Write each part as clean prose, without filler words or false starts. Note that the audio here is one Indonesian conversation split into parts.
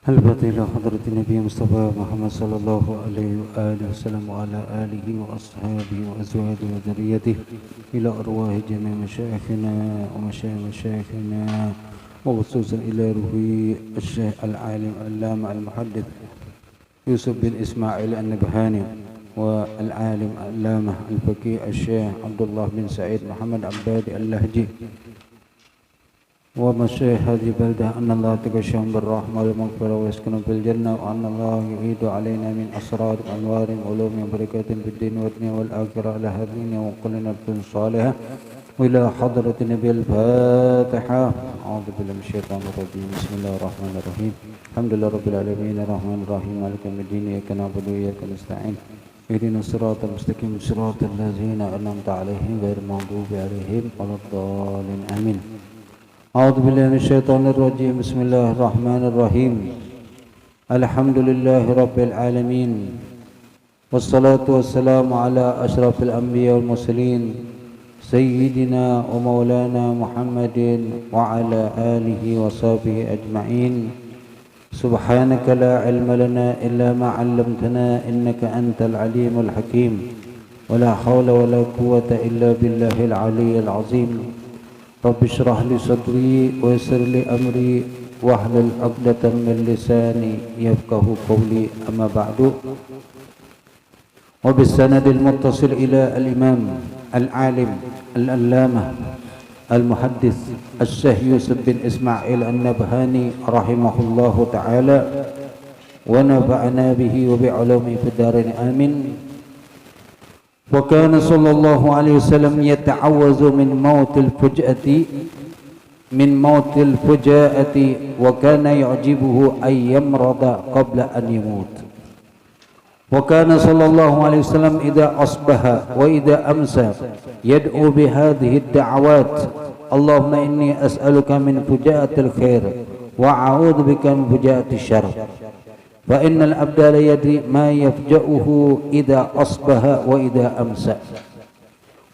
الفضيلة حضرة النبي مصطفى محمد صلى الله عليه وآله وسلم وعلى آله وأصحابه وأزواجه وذريته إلى أرواح جميع مشايخنا ومشايخ مشايخنا وخصوصا إلى روح الشيخ العالم العلامة المحدث يوسف بن إسماعيل النبهاني والعالم العلامة الفقيه الشيخ عبد الله بن سعيد محمد عبادي اللهجي ومشايخ هذه البلدة أن الله تغشاهم بالرحمة والمغفرة ويسكنهم في الجنة وأن الله يعيد علينا من أسرار أنوار علوم وبركات في الدين والدنيا والآخرة على هذين وقلنا صالحة وإلى حضرة النبي الفاتحة. أعوذ بالله من الشيطان الرجيم. بسم الله الرحمن الرحيم. الحمد لله رب العالمين الرحمن الرحيم مالك يوم الدين إياك نعبد وإياك نستعين اهدنا الصراط المستقيم صراط الذين أنعمت عليهم غير المغضوب عليهم ولا الضالين آمين. أعوذ بالله من الشيطان الرجيم. بسم الله الرحمن الرحيم. الحمد لله رب العالمين والصلاة والسلام على أشرف الأنبياء والمرسلين سيدنا ومولانا محمد وعلى آله وصحبه أجمعين. سبحانك لا علم لنا إلا ما علمتنا إنك أنت العليم الحكيم ولا حول ولا قوة إلا بالله العلي العظيم. رب اشرح لي صدري ويسر لي أمري واحلل عقدة من لساني يفقه قولي. أما بعد، وبالسند المتصل إلى الإمام العالم العلامة المحدث الشيخ يوسف بن إسماعيل النبهاني رحمه الله تعالى ونفعنا به وبعلومه في الدارين آمين. وكان صلى الله عليه وسلم يتعوذ من موت الفجاءة وكان يعجبه أن يمرض قبل أن يموت. وكان صلى الله عليه وسلم إذا أصبح وإذا أمسى يدعو بهذه الدعوات: اللهم إني أسألك من فجاءة الخير وأعوذ بك من فجاءة الشر، فإن العبد لا يدري ما يفجأه إذا أصبح وإذا أمسى.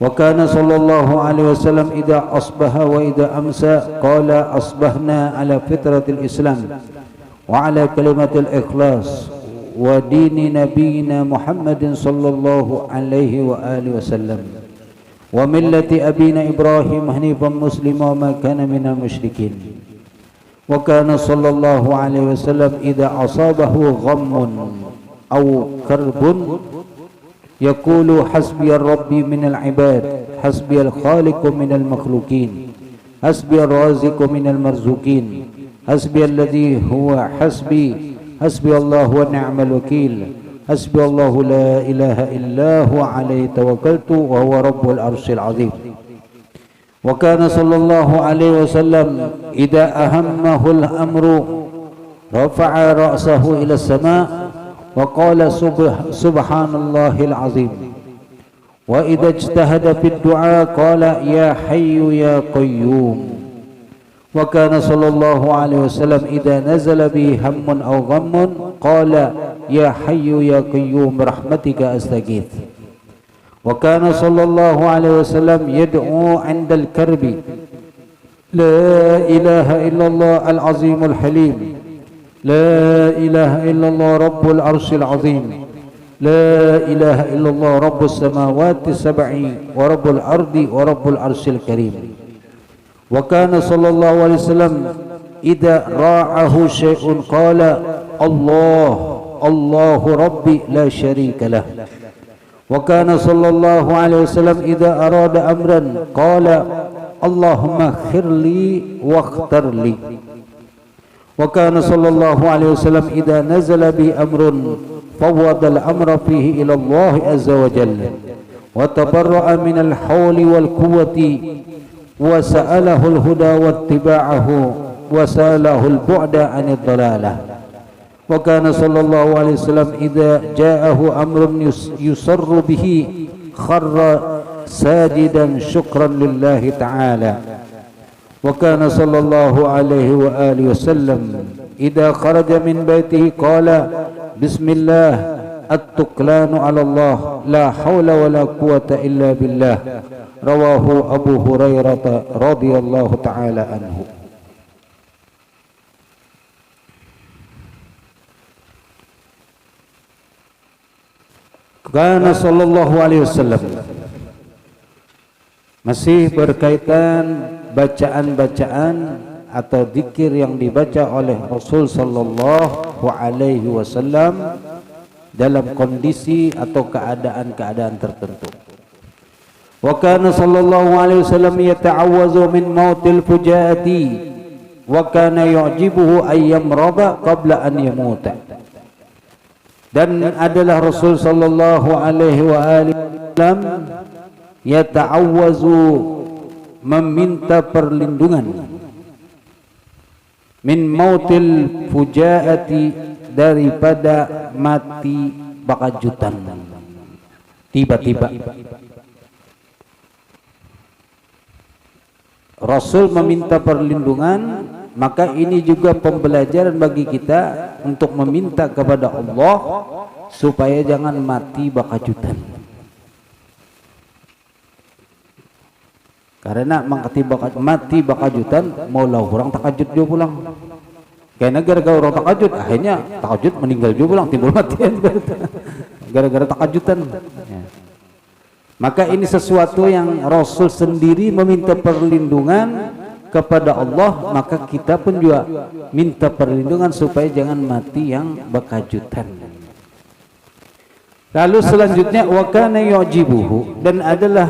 وكان صلى الله عليه وسلم إذا أصبح وإذا أمسى قال: أصبحنا على فطرة الإسلام وعلى كلمة الإخلاص ودين نبينا محمد صلى الله عليه وآله وسلم وملة أبينا إبراهيم حنيفا مسلما وما كان من المشركين. وكان صلى الله عليه وسلم إذا أصابه غم أو كرب يقول: حسبي الرب من العباد، حسبي الخالق من المخلوقين، حسبي الرازق من المرزوقين، حسبي الذي هو حسبي، حسبي الله ونعم الوكيل، حسبي الله لا إله إلا هو عليه توكلت وهو رب العرش العظيم. وكان صلى الله عليه وسلم إذا أهمه الأمر رفع رأسه إلى السماء وقال: سبحان الله العظيم. وإذا اجتهد في الدعاء قال: يا حي يا قيوم. وكان صلى الله عليه وسلم إذا نزل به هم أو غم قال: يا حي يا قيوم برحمتك أستغيث. وكان صلى الله عليه وسلم يدعو عند الكرب: لا إله إلا الله العظيم الحليم، لا إله إلا الله رب العرش العظيم، لا إله إلا الله رب السماوات السبع ورب الأرض ورب العرش الكريم. وكان صلى الله عليه وسلم إذا راعه شيء قال: الله الله ربي لا شريك له. وكان صلى الله عليه وسلم إذا أراد أمرا قال: اللهم اغفر لي واختر لي. وكان صلى الله عليه وسلم إذا نزل به أمر فوض الأمر فيه إلى الله عز وجل وتبرأ من الحول والقوة وسأله الهدى واتباعه وسأله البعد عن الضلالة. وكان صلى الله عليه وسلم إذا جاءه أمر يسر به خر ساجدا شكرا لله تعالى. وكان صلى الله عليه وآله وسلم إذا خرج من بيته قال: بسم الله التكلان على الله لا حول ولا قوة إلا بالله. رواه أبو هريرة رضي الله تعالى عنه. Kana sallallahu alaihi wasallam, masih berkaitan bacaan-bacaan atau zikir yang dibaca oleh Rasul sallallahu alaihi wasallam dalam kondisi atau keadaan-keadaan tertentu. Wa kana sallallahu alaihi wasallam yata'awwazu min mautil fujaati wa kana yu'jibuhu ay yamrada qabla an yamuta. Dan adalah Rasul sallallahu alaihi wasallam yata'awwazu, meminta perlindungan, min mautil fujaati, daripada mati bakajutan tiba-tiba. Rasul meminta perlindungan, maka ini juga pembelajaran bagi kita untuk meminta kepada Allah supaya jangan mati bakajutan. Karena mati bakajutan maulah orang takajud juga pulang. Karena gara-gara orang takajud akhirnya takajud meninggal juga pulang, timbul mati gara-gara takajutan. Ya. Maka ini sesuatu yang Rasul sendiri meminta perlindungan kepada Allah, maka kita pun juga minta perlindungan supaya jangan mati yang bakajutan. Lalu selanjutnya wa kana yu'jibuhu, dan adalah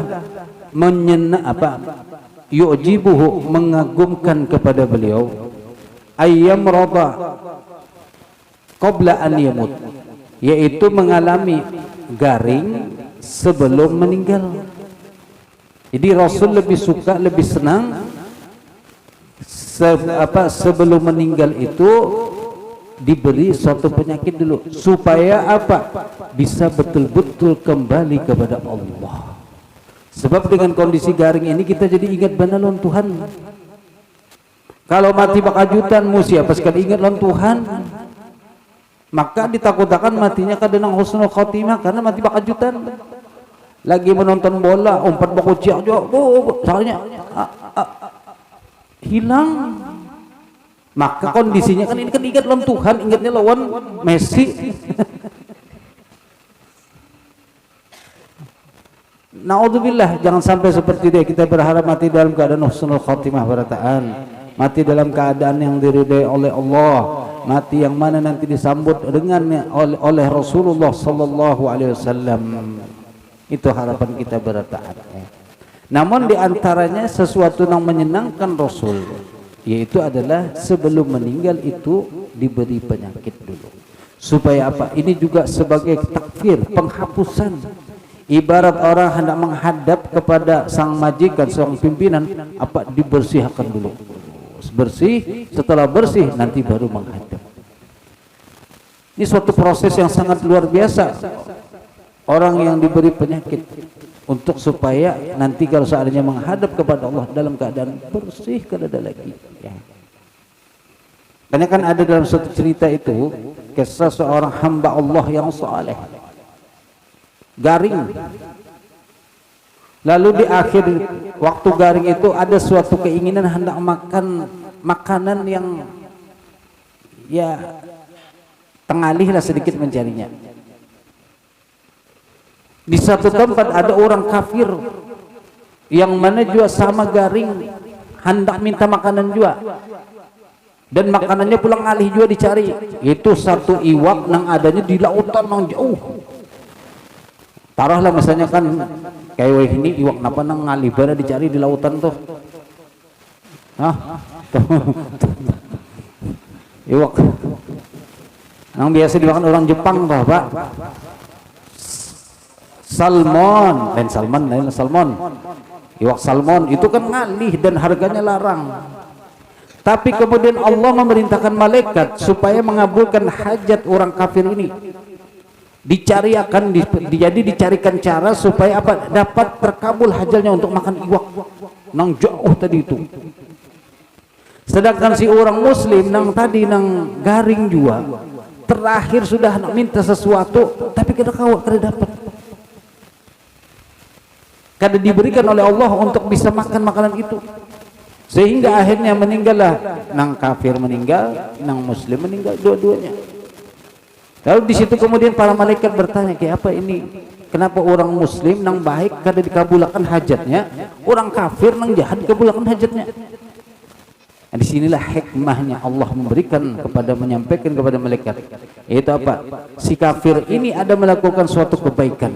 yu'jibuhu, mengagumkan kepada beliau, ayyam rada qabla an yamut, yaitu mengalami garing sebelum meninggal. Jadi Rasul lebih suka, lebih senang sebelum meninggal itu diberi suatu penyakit dulu, supaya apa? Bisa betul-betul kembali kepada Allah. Sebab dengan kondisi garing ini kita jadi ingat benar lawan Tuhan. Kalau mati bakajutan siapa sekali ingat lawan Tuhan, maka ditakutkan matinya kadang husnul khotimah karena mati bakajutan. Lagi menonton bola, umpat bakuci aja, soalnya hilang. Maka kondisinya kan ini kan ingat lawan Tuhan, ingatnya lawan Messi. Naudzubillah, jangan sampai seperti dia. Kita berharap mati dalam keadaan husnul khotimah barataan, mati dalam keadaan yang diridai oleh Allah, mati yang mana nanti disambut dengannya oleh Rasulullah sallallahu alaihi wasallam. Itu harapan kita barataan. Namun diantaranya sesuatu yang menyenangkan Rasul, yaitu adalah sebelum meninggal itu diberi penyakit dulu. Supaya apa? Ini juga sebagai takfir, penghapusan. Ibarat orang hendak menghadap kepada sang majikan, sang pimpinan, apa dibersihkan dulu. Bersih, setelah bersih nanti baru menghadap. Ini suatu proses yang sangat luar biasa. Orang yang diberi penyakit untuk supaya nanti kalau seandainya menghadap kepada Allah dalam keadaan bersih, kada ada lagi. Ya. Karena kan ada dalam suatu cerita itu kisah seorang hamba Allah yang saleh, garing. Lalu di akhir waktu garing itu ada suatu keinginan hendak makan makanan yang ya tengalih lah sedikit mencarinya. Di satu tempat ada orang kafir yang mana juga sama garing, hendak minta makanan juga, dan makanannya pulang alih juga dicari. Itu satu iwak yang adanya di lautan yang jauh. Taruhlah misalnya kan kayak ini iwak napa nang ngalih bara dicari di lautan tuh. Iwak yang biasa dimakan orang Jepang toh, Pak. Salmon, lain salmon, lain salmon. Iwak salmon itu kan ngalih dan harganya larang. Tapi kemudian Allah memerintahkan malaikat supaya mengabulkan hajat orang kafir ini. Jadi dicarikan cara supaya apa? Dapat terkabul hajatnya untuk makan iwak nang jauh tadi itu. Sedangkan si orang muslim nang tadi nang garing juga terakhir sudah nak minta sesuatu tapi kada dapat. Kada diberikan oleh Allah untuk bisa makan makanan itu, sehingga akhirnya meninggallah nang kafir meninggal, nang muslim meninggal, dua-duanya. Lalu di situ kemudian para malaikat bertanya, kayak apa ini? Kenapa orang muslim nang baik kada dikabulkan hajatnya, orang kafir nang jahat dikabulkan hajatnya? Nah, disinilah hikmahnya Allah memberikan menyampaikan kepada malaikat. Yaitu apa? Si kafir ini ada melakukan suatu kebaikan,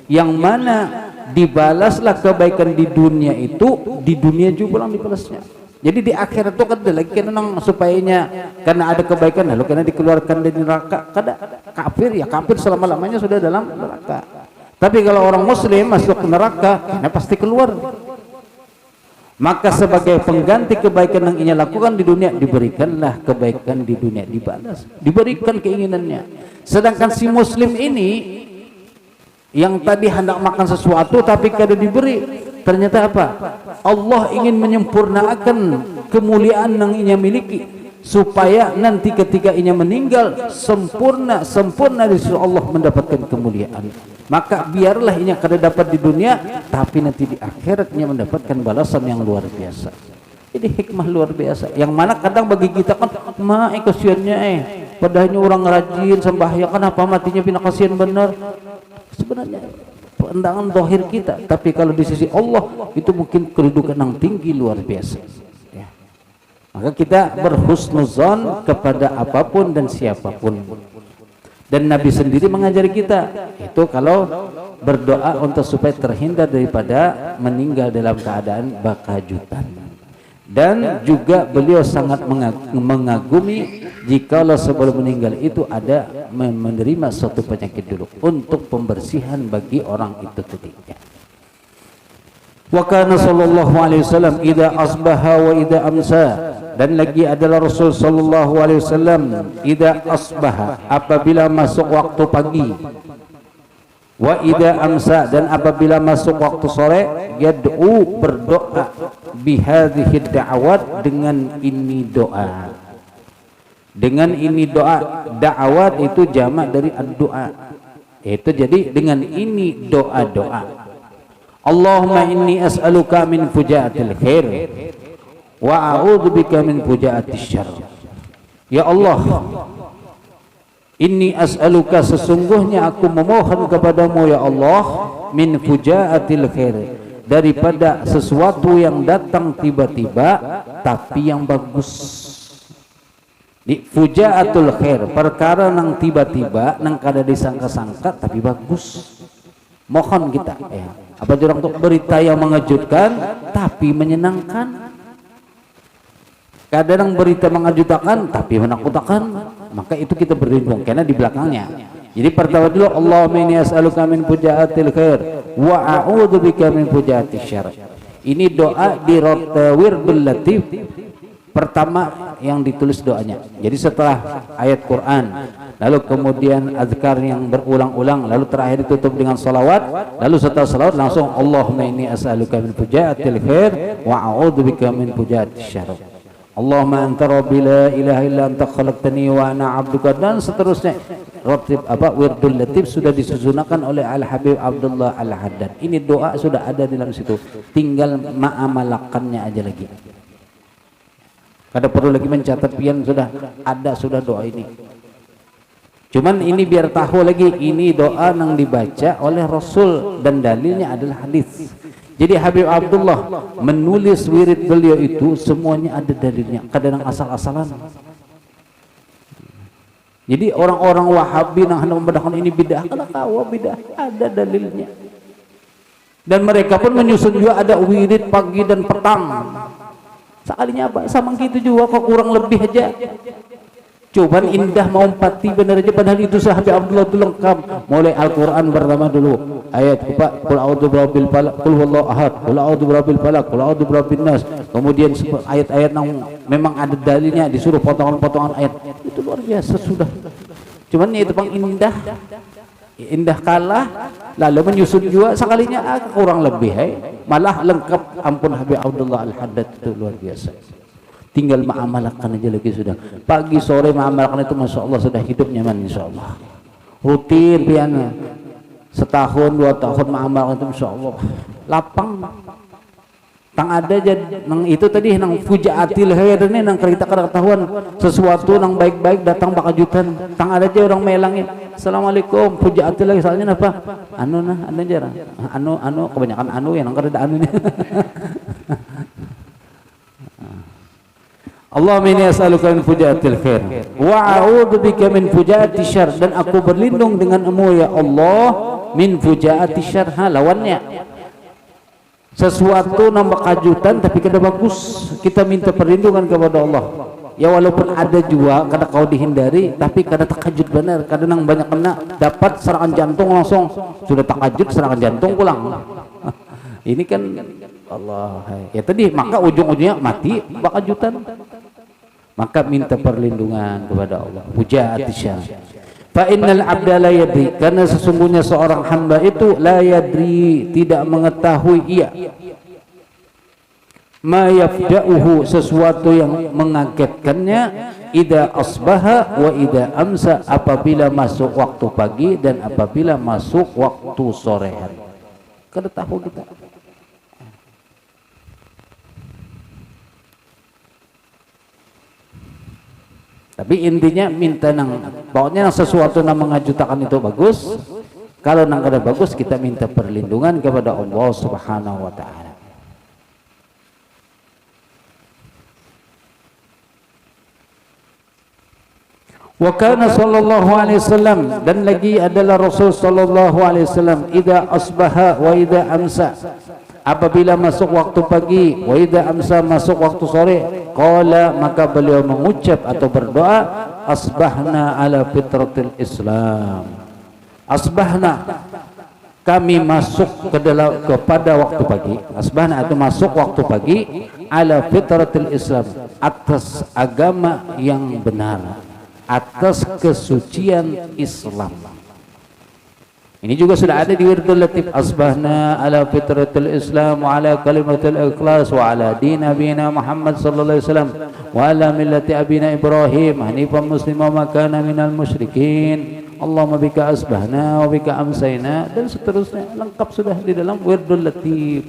yang mana dibalaslah kebaikan di dunia itu, di dunia juga orang dibalasnya. Jadi di akhirat itu kada lagi kena supayanya karena ada kebaikan lalu karena dikeluarkan dari neraka. Kada kafir ya kafir selama-lamanya sudah dalam neraka. Tapi kalau orang muslim masuk ke neraka, karena pasti keluar. Maka sebagai pengganti kebaikan yang ia lakukan di dunia, diberikanlah kebaikan di dunia, dibalas, diberikan keinginannya. Sedangkan si muslim ini yang tadi hendak makan sesuatu tapi kada diberi, ternyata apa? Allah ingin menyempurnakan kemuliaan yang ia miliki supaya nanti ketika ia meninggal sempurna di sisi Allah mendapatkan kemuliaan. Maka biarlah ia kada dapat di dunia, tapi nanti di akhirat ia mendapatkan balasan yang luar biasa. Jadi hikmah luar biasa. Yang mana kadang bagi kita kan kasihannya padahalnya orang rajin sembahyang, kenapa matinya pina kasihan benar? Sebenarnya pandangan zahir kita, tapi kalau di sisi Allah itu mungkin kedudukan yang tinggi luar biasa ya. Maka kita berhusnuzon kepada apapun dan siapapun. Dan Nabi sendiri mengajari kita itu kalau berdoa untuk supaya terhindar daripada meninggal dalam keadaan bakajutan. Dan juga beliau sangat mengagumi jikalau sebelum meninggal itu ada menerima suatu penyakit dulu untuk pembersihan bagi orang itu ketika. Wa kana sallallahu alaihi wasallam idza asbaha wa idza amsa, dan lagi adalah Rasul sallallahu alaihi wasallam idza asbaha, apabila masuk waktu pagi, wa idza amsa, dan apabila masuk waktu sore, yad'u, berdoa, bihadhihi da'awat, dengan ini doa. Dengan ini doa, da'awat itu jamak dari ad-doa. Itu jadi dengan ini doa-doa. Allahumma inni as'aluka min fujaatil khair wa a'udzubika min fujaatis syarr. Ya Allah, inni as'aluka, sesungguhnya aku memohon kepadamu ya Allah, min fujaatil khair, daripada sesuatu yang datang tiba-tiba tapi yang bagus. Di fujaatul khair, perkara nang tiba-tiba nang kada disangka-sangka tapi bagus. Mohon kita ya. Apa orang untuk berita yang mengejutkan tapi menyenangkan. Kadang berita mengejutkan tapi menakutkan, maka itu kita berlindung karena di belakangnya. Jadi pertama dulu, Allahumma inni as'aluka min fujaatil khair wa a'udzubika min fujaatis syarr. Ini doa di Wirdul Latif pertama yang ditulis doanya. Jadi setelah ayat Quran, lalu kemudian azkar yang berulang-ulang, lalu terakhir ditutup dengan salawat, lalu setelah salawat langsung Allahumma inni as'aluka min fujaatil khair wa a'udzubika min fujaatis syarr. Allahumma anta rabbi la ilaha illa anta khalaqtani wa ana 'abduka, dan seterusnya. Ratib Wirdul Latif sudah disusunkan oleh Al-Habib Abdullah Al-Haddad. Ini doa sudah ada di dalam situ, tinggal ma'amalakannya aja lagi. Kada perlu lagi mencatat pian, sudah ada sudah doa ini. Cuman ini biar tahu lagi, ini doa yang dibaca oleh Rasul dan dalilnya adalah hadis. Jadi Habib Abdullah menulis wirid beliau itu semuanya ada dalilnya, kadang asal-asalan. Jadi orang-orang Wahabi yang hendak membedakan ini bidah, kada tahu bidah, ada dalilnya. Dan mereka pun menyusun juga ada wirid pagi dan petang. Sekalinya apa? Sama gitu juga kok, kurang lebih aja. Cobaan indah mau empati benar aja, padahal itu sahabat Abdullah itu lengkap. Mulai Al-Quran pertama dulu, ayat qul a'udzu birabbil falaq, qul huwallahu ahad, qul a'udzu birabbil falaq, qul a'udzu birabbin nas. Kemudian ayat-ayat yang memang ada dalilnya, disuruh potongan-potongan ayat. Itu luar biasa sudah. Cuman itu pang indah kalah, lalu menyusun juga sekalinya kurang lebih malah lengkap. Ampun, Habib Abdullah Al-Haddad itu luar biasa. Tinggal mengamalkan aja lagi sudah. Pagi sore mengamalkan itu, masya Allah sudah hidup nyaman insya Allah. Rutin piana, setahun 2 tahun mengamalkan itu insya Allah lapang. Tang ada jadi nang itu tadi nang fujaatil khair ini nang kita ketahuan sesuatu nang baik-baik datang bakajutan. Tang ada aja orang melangin. Assalamualaikum fujaatil lagi soalnya apa? Anu jarang. Anu kebanyakan anu ya nang kada anunya. Allahumma inni as'aluka min fujaatil khair wa a'udzu bika min fujaati syarr, dan aku berlindung denganmu ya Allah min fujaati syarr, lawannya sesuatu nambah kajutan tapi kada bagus, kita minta perlindungan kepada Allah. Ya walaupun ada juga kada kau dihindari tapi kada takajud benar, kada nang banyak kena dapat serangan jantung langsung sudah takajud serangan jantung pulang. Ini kan Allah ya tadi, maka ujung-ujungnya mati bakajutan. Maka minta perlindungan kepada Allah. Fujaati syarr. Fa innal abda la yadri, karena sesungguhnya seorang hamba itu la yadri, tidak mengetahui ia ma yafda'uhu, sesuatu yang mengagetkannya, idza asbaha wa idza amsa, apabila masuk waktu pagi dan apabila masuk waktu sore hari. Kada tahu kita. Tapi intinya minta nang pokoknya nang sesuatu nang mengajutakan itu bagus. Kalau nang kada bagus kita minta perlindungan kepada Allah Subhanahu wa taala. Wa kana sallallahu alaihi wasallam, dan lagi adalah Rasul sallallahu alaihi wasallam, idza asbaha wa idza amsa, apabila masuk waktu pagi, wa idza amsa, masuk waktu sore, qala, maka beliau mengucap atau berdoa, asbahna ala fitratil Islam. Asbahna, kami masuk kepada waktu pagi. Asbahna itu masuk waktu pagi, ala fitratil Islam, atas agama yang benar, atas kesucian Islam. Ini juga sudah ada di Wirdul Latif. Asbahna ala fitratil Islam wa ala kalimatil ikhlas wa ala din nabiyina Muhammad sallallahu alaihi wasallam wa ala millati abina Ibrahim hanifan muslima wa kana minal musyrikin. Allahumma bika asbahna wa bika amsayna, dan seterusnya lengkap sudah di dalam Wirdul Latif.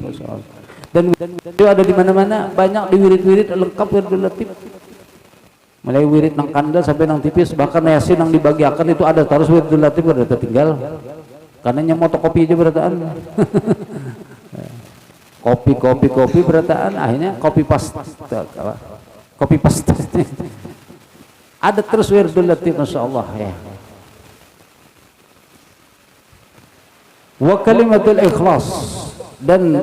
Dan itu ada di mana-mana, banyak di wirid-wirid lengkap Wirdul Latif. Mulai wirid nang kandel sampai nang tipis, bahkan yasin nang dibagiakan itu ada terus Wirdul Latif, kada tertinggal. Karena nyemoto kopi aja berataan. kopi berataan, akhirnya kopi pasta. Ada terus Wirdul Latif, masyaallah ya. Wa kalimatul ikhlas, dan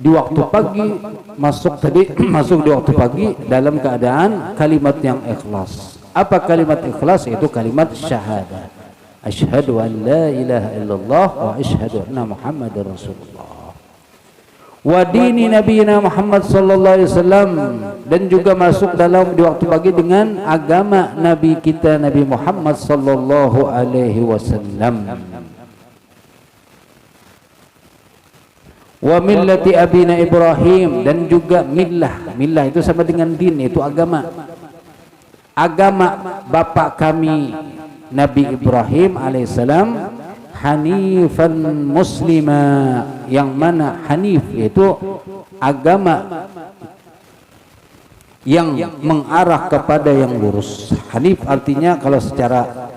di waktu pagi masuk di waktu pagi dalam keadaan kalimat yang ikhlas. Apa kalimat ikhlas? Itu kalimat syahadat. Asyhadu an la ilaha illallah wa asyhadu anna Muhammadar Rasulullah. Wa dini nabiyina Muhammad sallallahu alaihi wasallam, dan juga masuk dalam di waktu pagi dengan agama nabi kita Nabi Muhammad sallallahu alaihi wasallam. Wa millati abina Ibrahim, dan juga millah itu sama dengan din, itu agama bapak kami Nabi Ibrahim alaihissalam, hanifan muslima, yang mana hanif itu agama yang mengarah kepada yang lurus. Hanif artinya kalau secara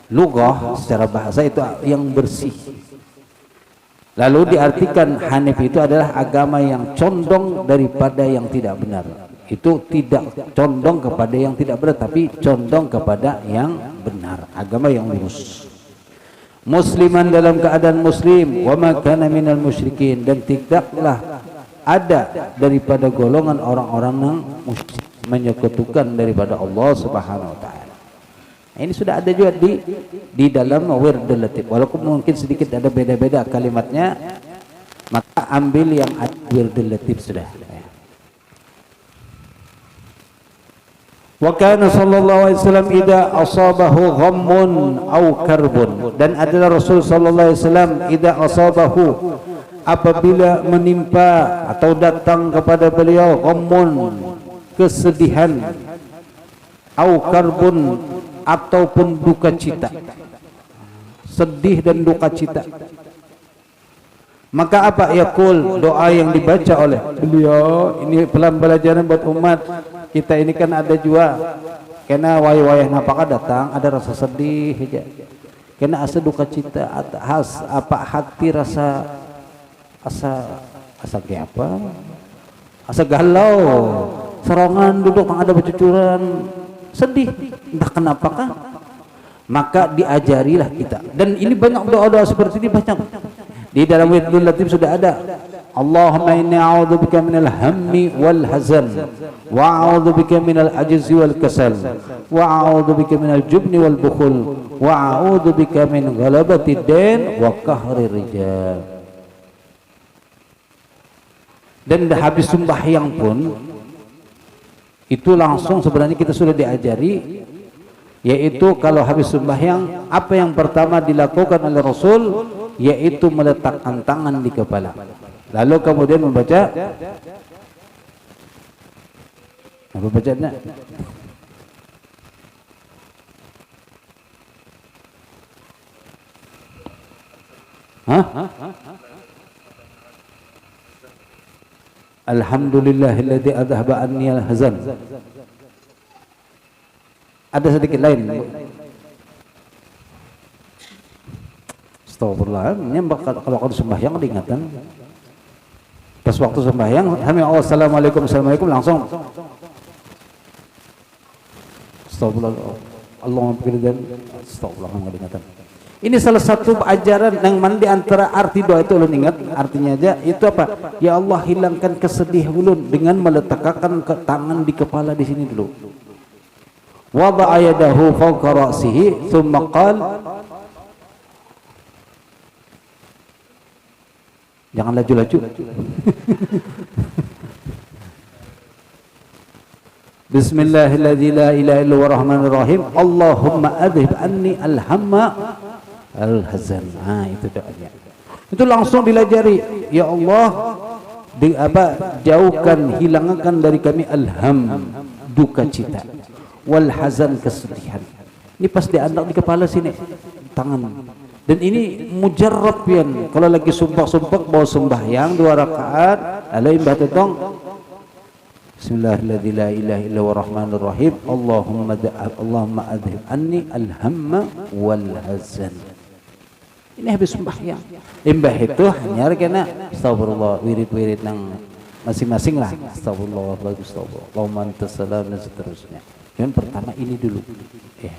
lughah, secara bahasa itu yang bersih. Lalu diartikan hanif itu adalah agama yang condong daripada yang tidak benar. Itu tidak condong kepada yang tidak benar, tapi condong kepada yang benar, agama yang lurus. Musliman, dalam keadaan muslim, wa ma kana minal musyrikin, dan tidaklah ada daripada golongan orang-orang yang musyrik, menyekutukan daripada Allah Subhanahu wa taala. Ini sudah ada juga di dalam Wirdul Latif, walaupun mungkin sedikit ada beda-beda kalimatnya, maka ambil yang ada Wirdul Latif sudah. Wa kana sallallahu alaihi wasallam idza asabahu ghammun aw karbun, dan adalah Rasul sallallahu alaihi wasallam idza asabahu, apabila menimpa atau datang kepada beliau ghammun, kesedihan, aw karbun, ataupun duka cita, sedih dan duka cita, Maka apa yaqul, doa yang dibaca oleh beliau ini pelajaran buat umat kita ini kan ada juga karena wayah-wayah napaka datang ada rasa sedih aja. Karena asa duka cita apa hati rasa asa kayak apa? Asa galau, serangan duduk ada bercucuran, sedih, entah kenapakah. Maka diajarilah kita. Dan ini banyak doa-doa seperti ini banyak. Di dalam Wirdul Latif sudah ada. Allahumma inni a'udzubika minal hammi wal hazan wa a'udzubika minal ajzi wal kasal wa a'udzubika minal jubni wal bukhul wa a'udzubika min ghalabatid din wa qahrir rijal. Dan habis sembahyang pun itu langsung sebenarnya kita sudah diajari, yaitu kalau habis sembahyang apa yang pertama dilakukan oleh Rasul yaitu meletakkan tangan di kepala, lalu kemudian membaca apa bacanya? Hah? Alhamdulillahilladzi adhaba anni al-hazan. Ada sedikit lain. Astagfirullah. Ini kalau sembahyang diingatkan. Pas waktu sembahyang, assalamualaikum langsung. Astagfirullah. Allahumma qildan. Astagfirullah diingatkan. Ini salah satu ajaran yang mana di antara arti doa itu ulun ingat artinya aja itu apa? Ya Allah hilangkan kesedih ulun dengan meletakkan tangan di kepala di sini dulu. Wada'a yadahu fawqa ra'sihi thumma qala, jangan laju-laju. Bismillahirrahmanirrahim. La ilaha illallah rahmanir rahim. Allahumma adhib anni al-hamma al-hazan. Itu doanya. Itu langsung dilajari. Ya Allah, jauhkan, hilangkan dari kami al-ham, duka cita, wal hazan, kesedihan. Ini pas diandak di kepala sini, tangan. Dan ini mujarrab pian. Kalau lagi sumpah-sumpah bawa sembahyang 2 rakaat, alai mbah tetong Bismillahirrahmanirrahim. La ilaha illallah rahmanir rahim. Allahumma adhib anni al-hamma wal hazan. Ini habis sembahyang. Limbah itu hanya kena astagfirullah, wirid-wirid nang masing-masing lah. Astagfirullah, bagus astagfirullah. Allahumma antas salam dan seterusnya. Yang pertama ini dulu. Ya.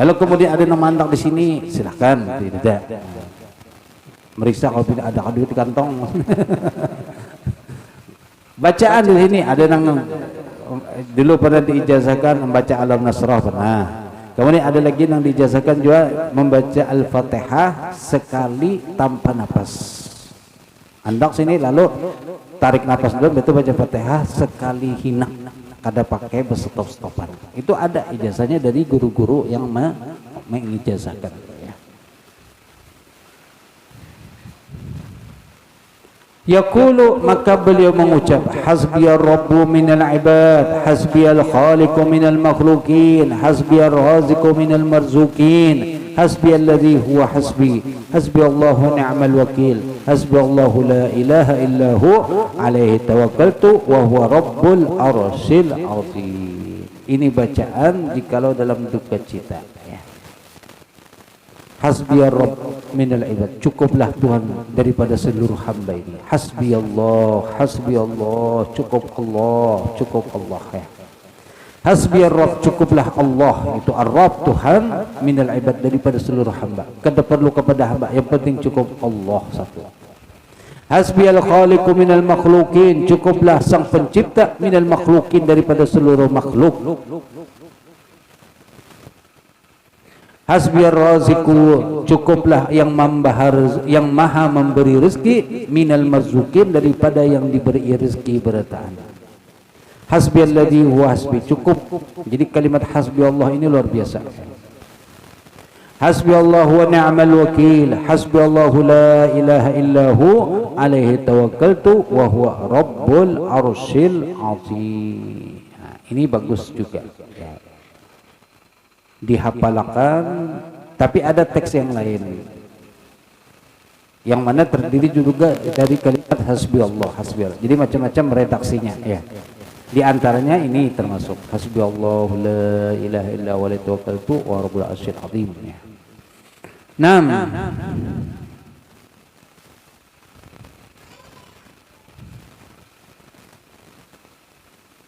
Lalu kemudian ada yang mandang di sini, silakan. Tidak. Meriksa kalau tidak ada duit di kantong. Bacaan di sini ada yang dulu pernah diijazahkan membaca Alam Nasrah pernah. Kemudian ada lagi yang diijazahkan juga membaca Al-Fatihah sekali tanpa nafas. Andak sini lalu tarik nafas dulu, betul baca Fatihah sekali hina. Kada pakai berstop-stopan. Itu ada ijazahnya dari guru-guru yang mengijazahkan. Ya. Yaqulu, maka beliau mengucap, hasbiyar rabbu minal ibad, hasbiyal khaliqu minal makhluqin, hasbiyar raziqu minal marzuqin, hasbiyalladzi huwa hasbi, hasbiyallahu ni'mal wakil, hasbiyallahu la ilaha illahu alaihi tawakkaltu wa huwa rabbul arsyil azim. Ini bacaan jikalau dalam duka cita. Ya. Hasbiyar rabb minal ibad, cukuplah Tuhan daripada seluruh hamba ini. Hasbiyallah, hasbiyallah, cukup Allah ya. Hasbiyar rabb, cukuplah Allah, itu ar-rabb Tuhan, minal ibad, daripada seluruh hamba. Kada perlu kepada hamba, yang penting cukup Allah satu. Hasbiyal khaliqu minal makhluqin, cukuplah sang pencipta, minal makhluqin, daripada seluruh makhluk. Hasbiyar raziqu, cukuplah yang maha memberi rezeki, minal marzuqin, daripada yang diberi rezeki bertahan. Hasbiyalladzi huwa hasbi, cukup. Jadi kalimat hasbi Allah ini luar biasa. Hasbiyallahu wa ni'mal wakil, hasbiyallahu la ilaha illahu alaihi tawakkaltu wa huwa rabbul arsyil azim. Nah, ini bagus juga. Dihafalkan, tapi ada teks yang lain. yang mana terdiri juga dari kalimat hasbi Allah. Jadi macam-macam redaksinya ya. Di antaranya ini termasuk hasbi Allah la ilaha illa huwa alaihi tawakkaltu wa rabbul arsyil azim ya.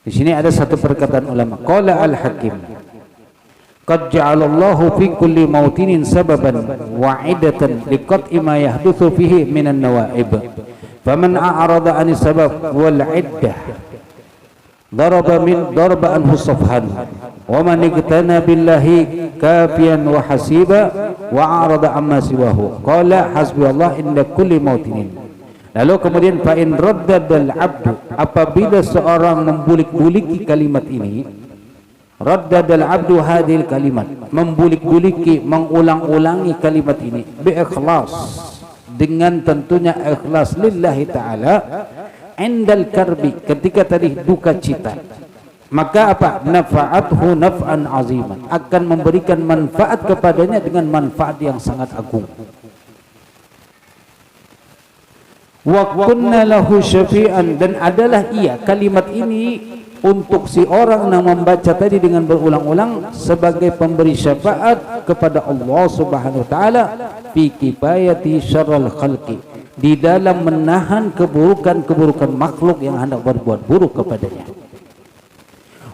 Di sini ada satu perkataan ulama, qala al-Hakim, qad ja'alallahu fi kulli mautinin sababan wa'idatan liqat'i ma yahdutsu fihi minan nawa'ib. Faman a'rada 'anis sabab wal 'iddah daraba anhu safhan wa man iqtana billahi kafiyan wa hasiba wa a'rada amma siwahu qala hasbiyallah inda kulli mautinin. Lalu kemudian fa in raddadal abdu, apabila seorang membulik-buliki kalimat ini, raddadal abdu hadhil kalimat, membulik-buliki, mengulang-ulangi kalimat ini bi ikhlas, dengan tentunya ikhlas lillahi ta'ala, indal karbi, ketika tadi duka cita, maka apa? Nafa'athu naf'an aziman, akan memberikan manfaat kepadanya dengan manfaat yang sangat agung. Wa kunna lahu syafi'an, dan adalah ia kalimat ini untuk si orang yang membaca tadi dengan berulang-ulang sebagai pemberi syafaat kepada Allah Subhanahu wa taala fi kifayati syarrul khalqi, di dalam menahan keburukan-keburukan makhluk yang hendak berbuat buruk kepadanya.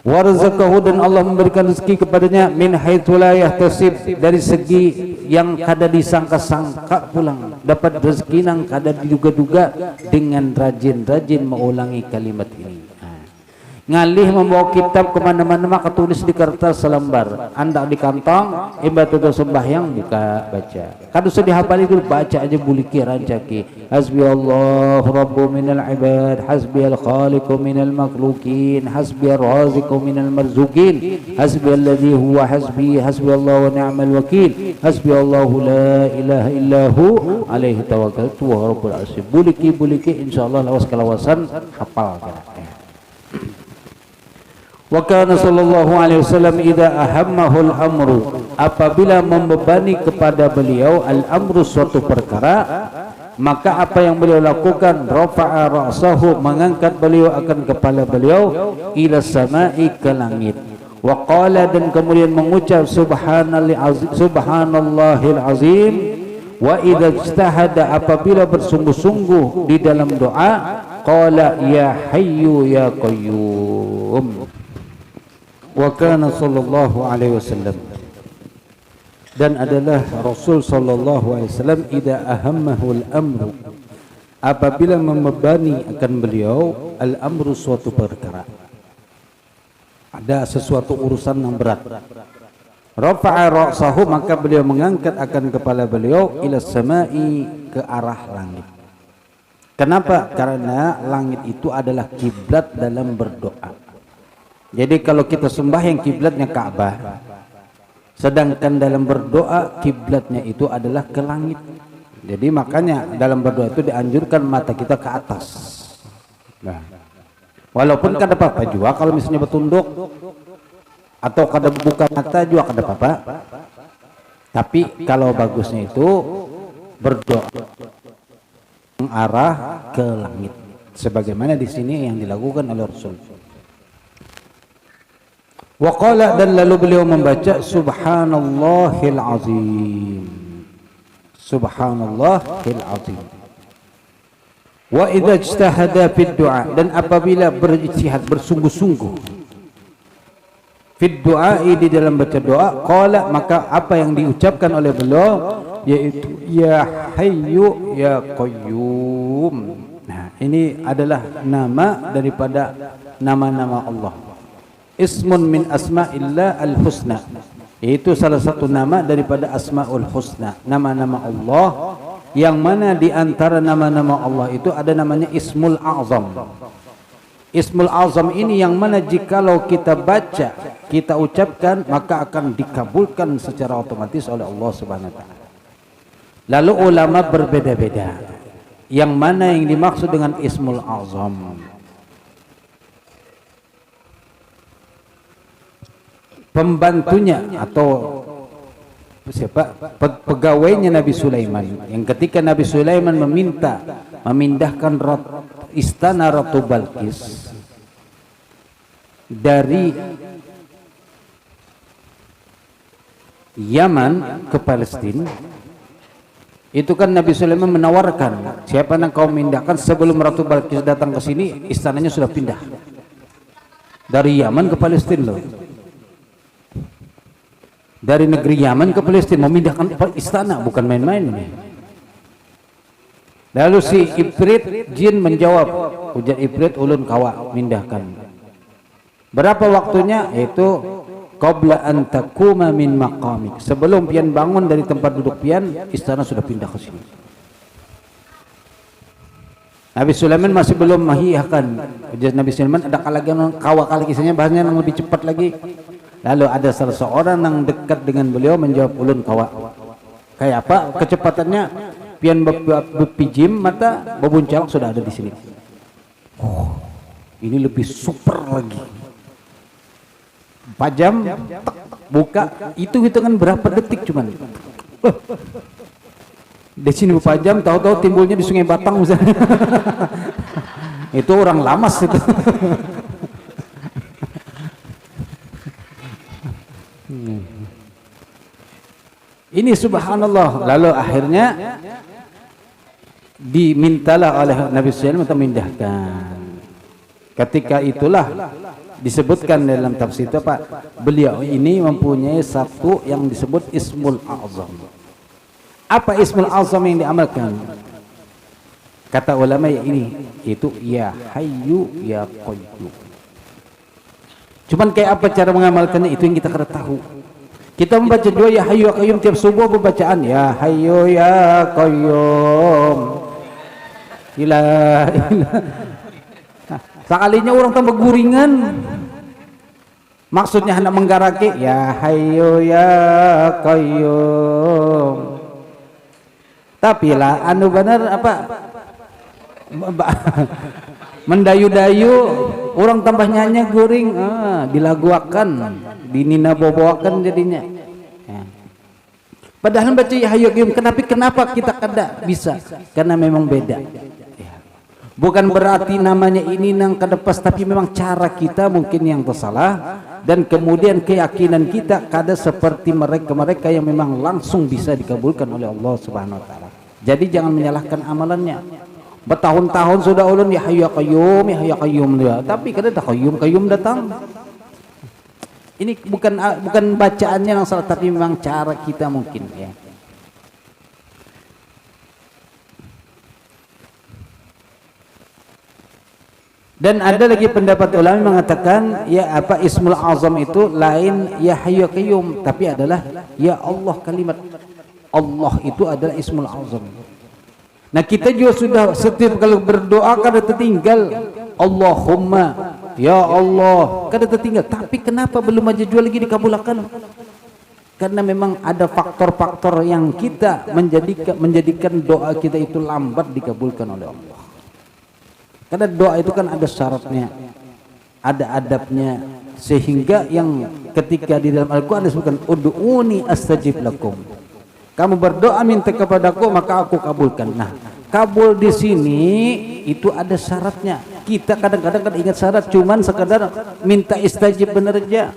Warzaqahu, dan Allah memberikan rezeki kepadanya min haitsu la yahtasib, dari segi yang kada disangka-sangka pulang, dapat rezeki nang kada diduga-duga dengan rajin-rajin mengulangi kalimat ini. Ngalih membawa kitab kemana-mana maka tulis di kertas selembar, anda di kantong, ibadah sembahyang buka baca. Kada usah dihafal itu, baca aja buliki rancaki. Hasbi Allah rabbu minal ibad, hasbi al khaliqu minal makhluqin, hasbi ar raziqu minal marzuqin, hasbi alladhi huwa hasbi, hasbi Allah wa ni'mal wakil, hasbi Allah la ilaha illahu alaihi tawakkaltu wa rabbul arsyil. Buliki insyaallah lawas kalawasan hafal kan. Wa kana sallallahu alaihi wasallam idza ahammahu al-amru, apabila membebani kepada beliau al-amru suatu perkara, maka apa yang beliau lakukan? Rafa'a ra'sahu, mengangkat beliau akan kepala beliau ila samai, ke langit. Wa qala, dan kemudian mengucap subhanallahil azim. Wa idza ijtahada, apabila bersungguh-sungguh di dalam doa, qala ya hayyu ya qayyum. Wa kana sallallahu alaihi wasallam, dan adalah Rasul sallallahu alaihi wasallam idza ahammahu al-amru, apabila membebani akan beliau al-amru suatu perkara, ada sesuatu urusan yang berat, rafa'a ra'sahu, maka beliau mengangkat akan kepala beliau ila samai, ke arah langit. Kenapa? Karena langit itu adalah kiblat dalam berdoa. Jadi kalau kita sembahyang kiblatnya Ka'bah, sedangkan dalam berdoa kiblatnya itu adalah ke langit. Jadi makanya dalam berdoa itu dianjurkan mata kita ke atas. Nah, walaupun kada apa-apa juga kalau misalnya bertunduk atau kada buka mata juga kada apa-apa. Tapi kalau bagusnya itu berdoa mengarah ke langit, sebagaimana di sini yang dilakukan oleh Rasul. Wa qala, dan lalu beliau membaca subhanallahil azim, subhanallahil azim. Wa idza ijtahada fid du'a, dan apabila berijtihad, bersungguh-sungguh fid du'a, di dalam baca doa, qala, maka apa yang diucapkan oleh beliau yaitu ya hayyu ya qayyum. Nah, ini adalah nama daripada nama-nama Allah. Ismun min asma'illah al-husna, itu salah satu nama daripada asma'ul husna, nama-nama Allah, yang mana di antara nama-nama Allah itu ada namanya Ismul Azam. Ismul Azam ini yang mana jikalau kita baca, kita ucapkan, maka akan dikabulkan secara otomatis oleh Allah Subhanahu wa taala. Lalu ulama berbeda-beda yang mana yang dimaksud dengan Ismul Azam. Pembantunya atau siapa pegawainya Nabi Sulaiman, yang ketika Nabi Sulaiman meminta memindahkan istana Ratu Balkis dari Yaman ke Palestina, itu kan Nabi Sulaiman menawarkan, siapa yang kau mindahkan sebelum Ratu Balkis datang ke sini, istananya sudah pindah dari Yaman ke Palestina loh. Dari negeri Yaman ke Palestina memindahkan istana, bukan main-main ini. Lalu si Ifrit jin menjawab, ujar Ifrit ulun kawa mindahkan. Berapa waktunya? Itu qabla an taquma min maqamik, sebelum pian bangun dari tempat duduk pian, istana sudah pindah ke sini. Nabi Sulaiman masih belum menghiyahkan. Ujar Nabi Sulaiman, ada lagi kawa kali kisahnya, bahasanya lebih cepat lagi. Lalu ada salah seorang yang dekat dengan beliau menjawab, ulun kawa. Kayak apa kecepatannya? Pian bepijim mata bebuncalak sudah ada di sini. Oh, ini lebih super lagi. 4 jam buka, itu hitungan berapa detik cuman. Di sini 4 jam, tahu-tahu timbulnya di Sungai Batang misalnya. Itu orang lamas itu. Ini subhanallah. Lalu akhirnya dimintalah oleh Nabi Sulaiman untuk memindahkan. Ketika itulah disebutkan dalam tafsir itu, Pak, beliau ini mempunyai satu yang disebut Ismul Azam. Apa Ismul Azam yang diamalkan? Kata ulama ini, itu ya Hayyu ya Qayyum. Cuman kayak apa cara mengamalkannya, itu yang kita harus tahu. Kita membaca doa ya Hayyu ya Qayyum tiap subuh, pembacaan ya Hayyu ya Qayyum. Ilah. Sekalinya orang tambah guringan. Maksudnya hendak menggaraki ya Hayyu ya Qayyum. Tapi lah anu benar apa? Mendayu-dayu, orang tambah nyanyi guring, dilaguakan, dinina boboakan jadinya. Ya. Padahal baca ya Hayyu ya Qayyum, kenapa kita kada bisa? Karena memang beda. Ya. Bukan berarti namanya ini nang kedepas, tapi memang cara kita mungkin yang tersalah, dan kemudian keyakinan kita kada seperti mereka yang memang langsung bisa dikabulkan oleh Allah Subhanahu wa taala. Jadi jangan menyalahkan amalannya. Bertahun-tahun sudah ulun ya Hayyu ya Qayyum, ya Hayyu ya Qayyum dia, tapi kada ada Qayyum datang. Ini bukan bacaannya yang salah, tapi memang cara kita mungkin ya. Dan ada lagi pendapat ulama mengatakan ya apa Ismul Azam itu lain ya Hayyu ya Qayyum, tapi adalah ya Allah, kalimat Allah itu adalah Ismul Azam. Nah kita juga sudah setiap kalau berdoa kada tertinggal Allahumma ya Allah, kada tertinggal. Tapi kenapa belum aja jual lagi dikabulkan? Karena memang ada faktor-faktor yang kita menjadikan doa kita itu lambat dikabulkan oleh Allah. Karena doa itu kan ada syaratnya, ada adabnya, sehingga yang ketika di dalam Al-Quran disebutkan ud'uni astajib lakum. Kamu berdoa minta kepadaku maka aku kabulkan. Nah, kabul di sini itu ada syaratnya. Kita kadang-kadang kan ingat syarat, cuman sekadar minta istajib benar aja.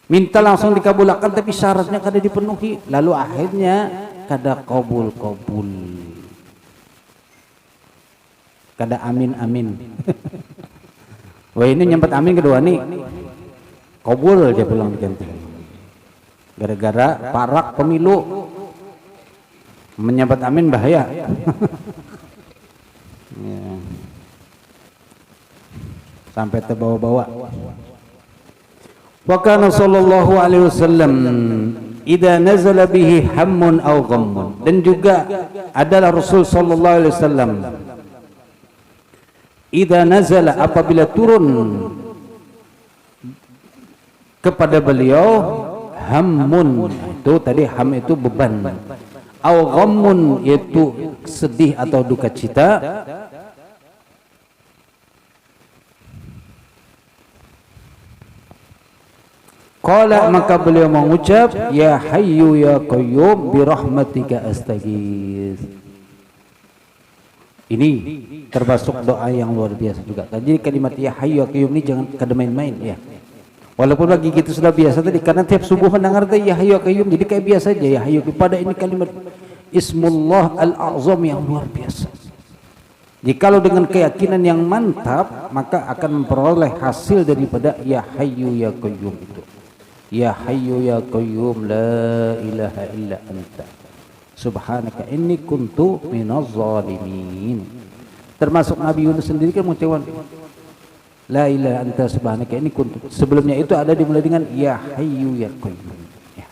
Minta langsung dikabulkan tapi syaratnya kada dipenuhi. Lalu akhirnya kada kabul. Kada amin. Wah ini nyempet amin kedua nih. Kabul aja pulang ganti. Gara-gara parak pemilu menyebut amin bahaya. Ya. Sampai terbawa-bawa. Wa kana sallallahu alaihi wasallam idza nazala bihi hammun aw ghammun, dan juga adalah Rasul sallallahu alaihi wasallam idza nazala, apabila turun kepada beliau hammun, itu tadi ham itu beban, au ghammun yaitu sedih atau duka cita, Qala, maka beliau mengucap, ya hayyu ya qayyum bi rahmatika astaghits. Ini termasuk doa yang luar biasa juga. Jadi kalimat ya hayyu ya qayyum ini jangan kada main-main ya. Walaupun bagi kita sudah biasa tadi, karena tiap subuh mendengar ya hayyu ya qayyum, jadi kayak biasa aja ya hayyu. Pada ini kalimat Ismullah al-A'zam yang luar biasa. Jikalau dengan keyakinan yang mantap, maka akan memperoleh hasil daripada ya hayyu ya qayyum itu. Ya hayyu ya qayyum la ilaha illa anta subhanaka inni kuntu minaz zalimin. Termasuk Nabi Yunus sendiri kan mengucapkan la ilaha anta subhanaka inni kuntu. Sebelumnya itu ada dimulai dengan ya hayyu ya qayyum. Ya.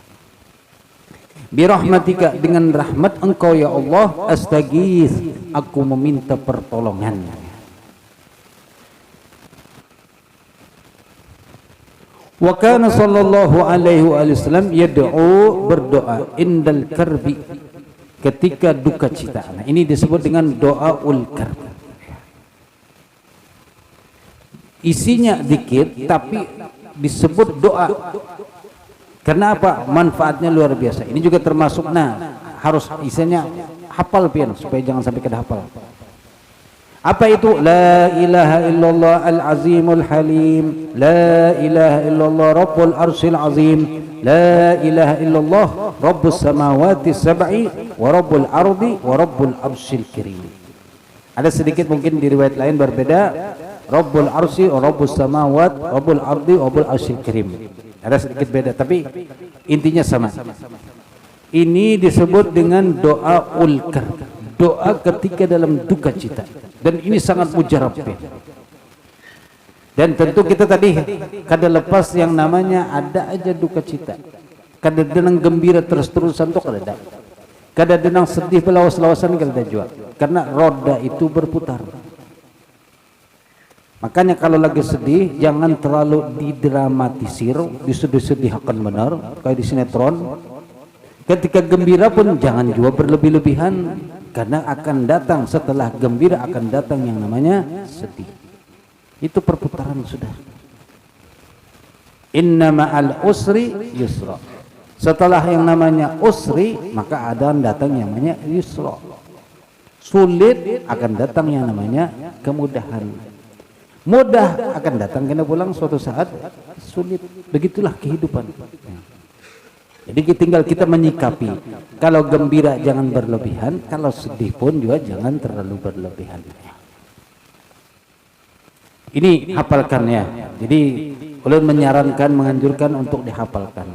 Bi rahmatika, dengan rahmat engkau ya Allah, astaghits, aku meminta pertolongan. Wa kana sallallahu alaihi wasallam yad'u, berdoa, indal karbi, ketika duka cita. Nah, ini disebut dengan doaul karb. Isinya dikit tapi disebut doa. Karena apa? Manfaatnya luar biasa. Ini juga termasuk, harus isinya hafal pian supaya jangan sampai kada hafal. Apa itu? La ilaha illallah al-azimul halim, la ilaha illallah rabbul arsyil azim, la ilaha illallah rabbus samawati sab'i wa rabbul ardi wa rabbul arsyil karim. Ada sedikit mungkin di riwayat lain berbeda, rabbul arsy wa rabbus samawat rabbul ardi wa rabbul arsyil karim. Ada sedikit beda tapi intinya sama. Ini disebut dengan doa ul-karb, doa ketika dalam duka cita. Dan ini sangat mujarab. Dan tentu kita tadi kada lepas yang namanya ada aja duka cita. Kada denang gembira terus-terusan tuh kada ada. Kada denang sedih belawas-lawasan kada juga. Karena roda itu berputar. Makanya kalau lagi sedih jangan terlalu didramatisir, disedih-sedihkan benar kayak di sinetron. Ketika gembira pun jangan juga berlebih-lebihan, karena akan datang setelah gembira akan datang yang namanya sedih. Itu perputaran sudah. Inna ma'al usri yusra. Setelah yang namanya usri maka ada datang yang namanya yusra. Sulit akan datang yang namanya kemudahan. Mudah akan datang kena pulang suatu saat sulit. Begitulah kehidupan. Jadi tinggal kita menyikapi. Kalau gembira jangan berlebihan, kalau sedih pun juga jangan terlalu berlebihan. Ini hafalkan ya. Jadi ulun menyarankan, menganjurkan untuk dihafalkan.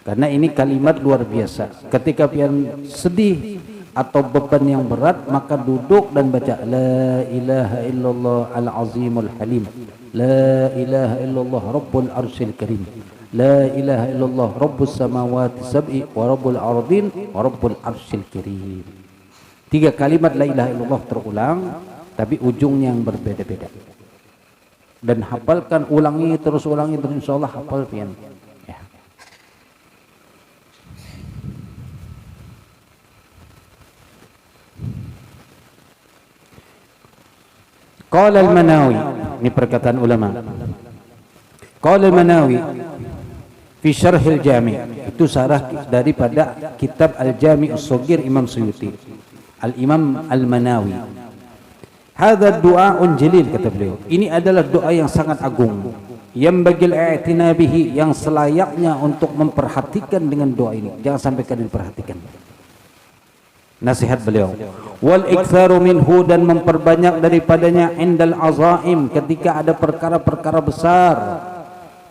Karena ini kalimat luar biasa. Ketika pian sedih atau beban yang berat, maka duduk dan baca la ilaha illallah al-azimul halim, la ilaha illallah rabbul arsyil karim, la ilaha illallah rabbus samawati sab'i wa rabbul ardin wa rabbul arsyil karim. 3 kalimat la ilaha illallah terulang tapi ujungnya yang berbeda-beda. Dan hafalkan, ulangi terus insyaallah hafal pian. Ya. Qala al-Manawi, ini perkataan ulama. Qala al-Manawi fi syarhil jami', itu syarah daripada kitab Al-Jami' As-Shaghir Imam Suyuti. Al-Imam Al-Manawi. Hadza du'aun jalil, kata beliau. Ini adalah doa yang sangat agung. Yang bagil i'tina bihi, yang selayaknya untuk memperhatikan dengan doa ini. Jangan sampai kalian perhatikan. Nasihat beliau, wal iktsaru minhu, dan memperbanyak daripadanya indal azaim, ketika ada perkara-perkara besar,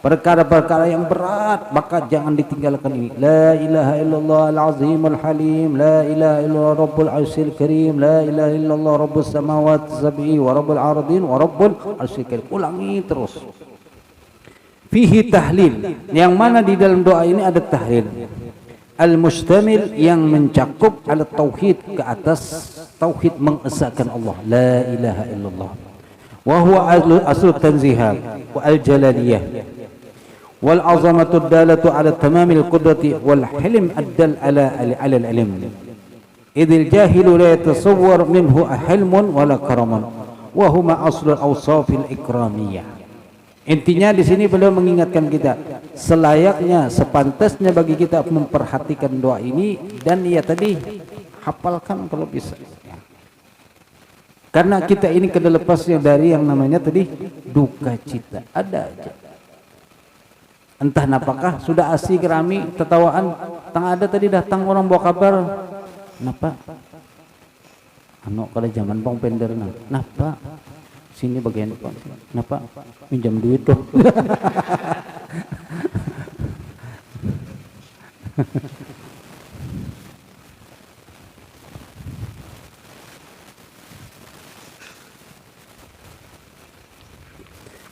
perkara-perkara yang berat, maka jangan ditinggalkan ini. La ilaha illallah al-azimul halim, la ilaha illallah rabbul arsyil karim, la ilaha illallah rabbus samawati sab'i wa rabbul ardin wa rabbul arsyil karim. Ulangi terus. Fihi tahlil, yang mana di dalam doa ini ada tahlil al-mustamil, yang mencakup ala tauhid, ke atas tauhid, mengesahkan Allah, la ilaha illallah, wa huwa aslu tanzihat wa al-jalaliyah wal azamatu dalatu ala tamamil qudrati wal hilm addal ala al-ilm, idil jahilu la yatasawwar minhu hilmun wala karaman wa huma aslu awsafil ikramiyah. Intinya di sini beliau mengingatkan kita selayaknya, sepantasnya bagi kita memperhatikan doa ini, dan ya tadi hafalkan kalau bisa. Karena kita ini kada lepasnya dari yang namanya tadi duka cita, ada aja. Entah napakah sudah asik rami tertawaan, tang ada tadi datang orang bawa kabar, napa? Anu kada zaman bang pender napa? Sini bagian Pak. Napa? Pinjam duit dong.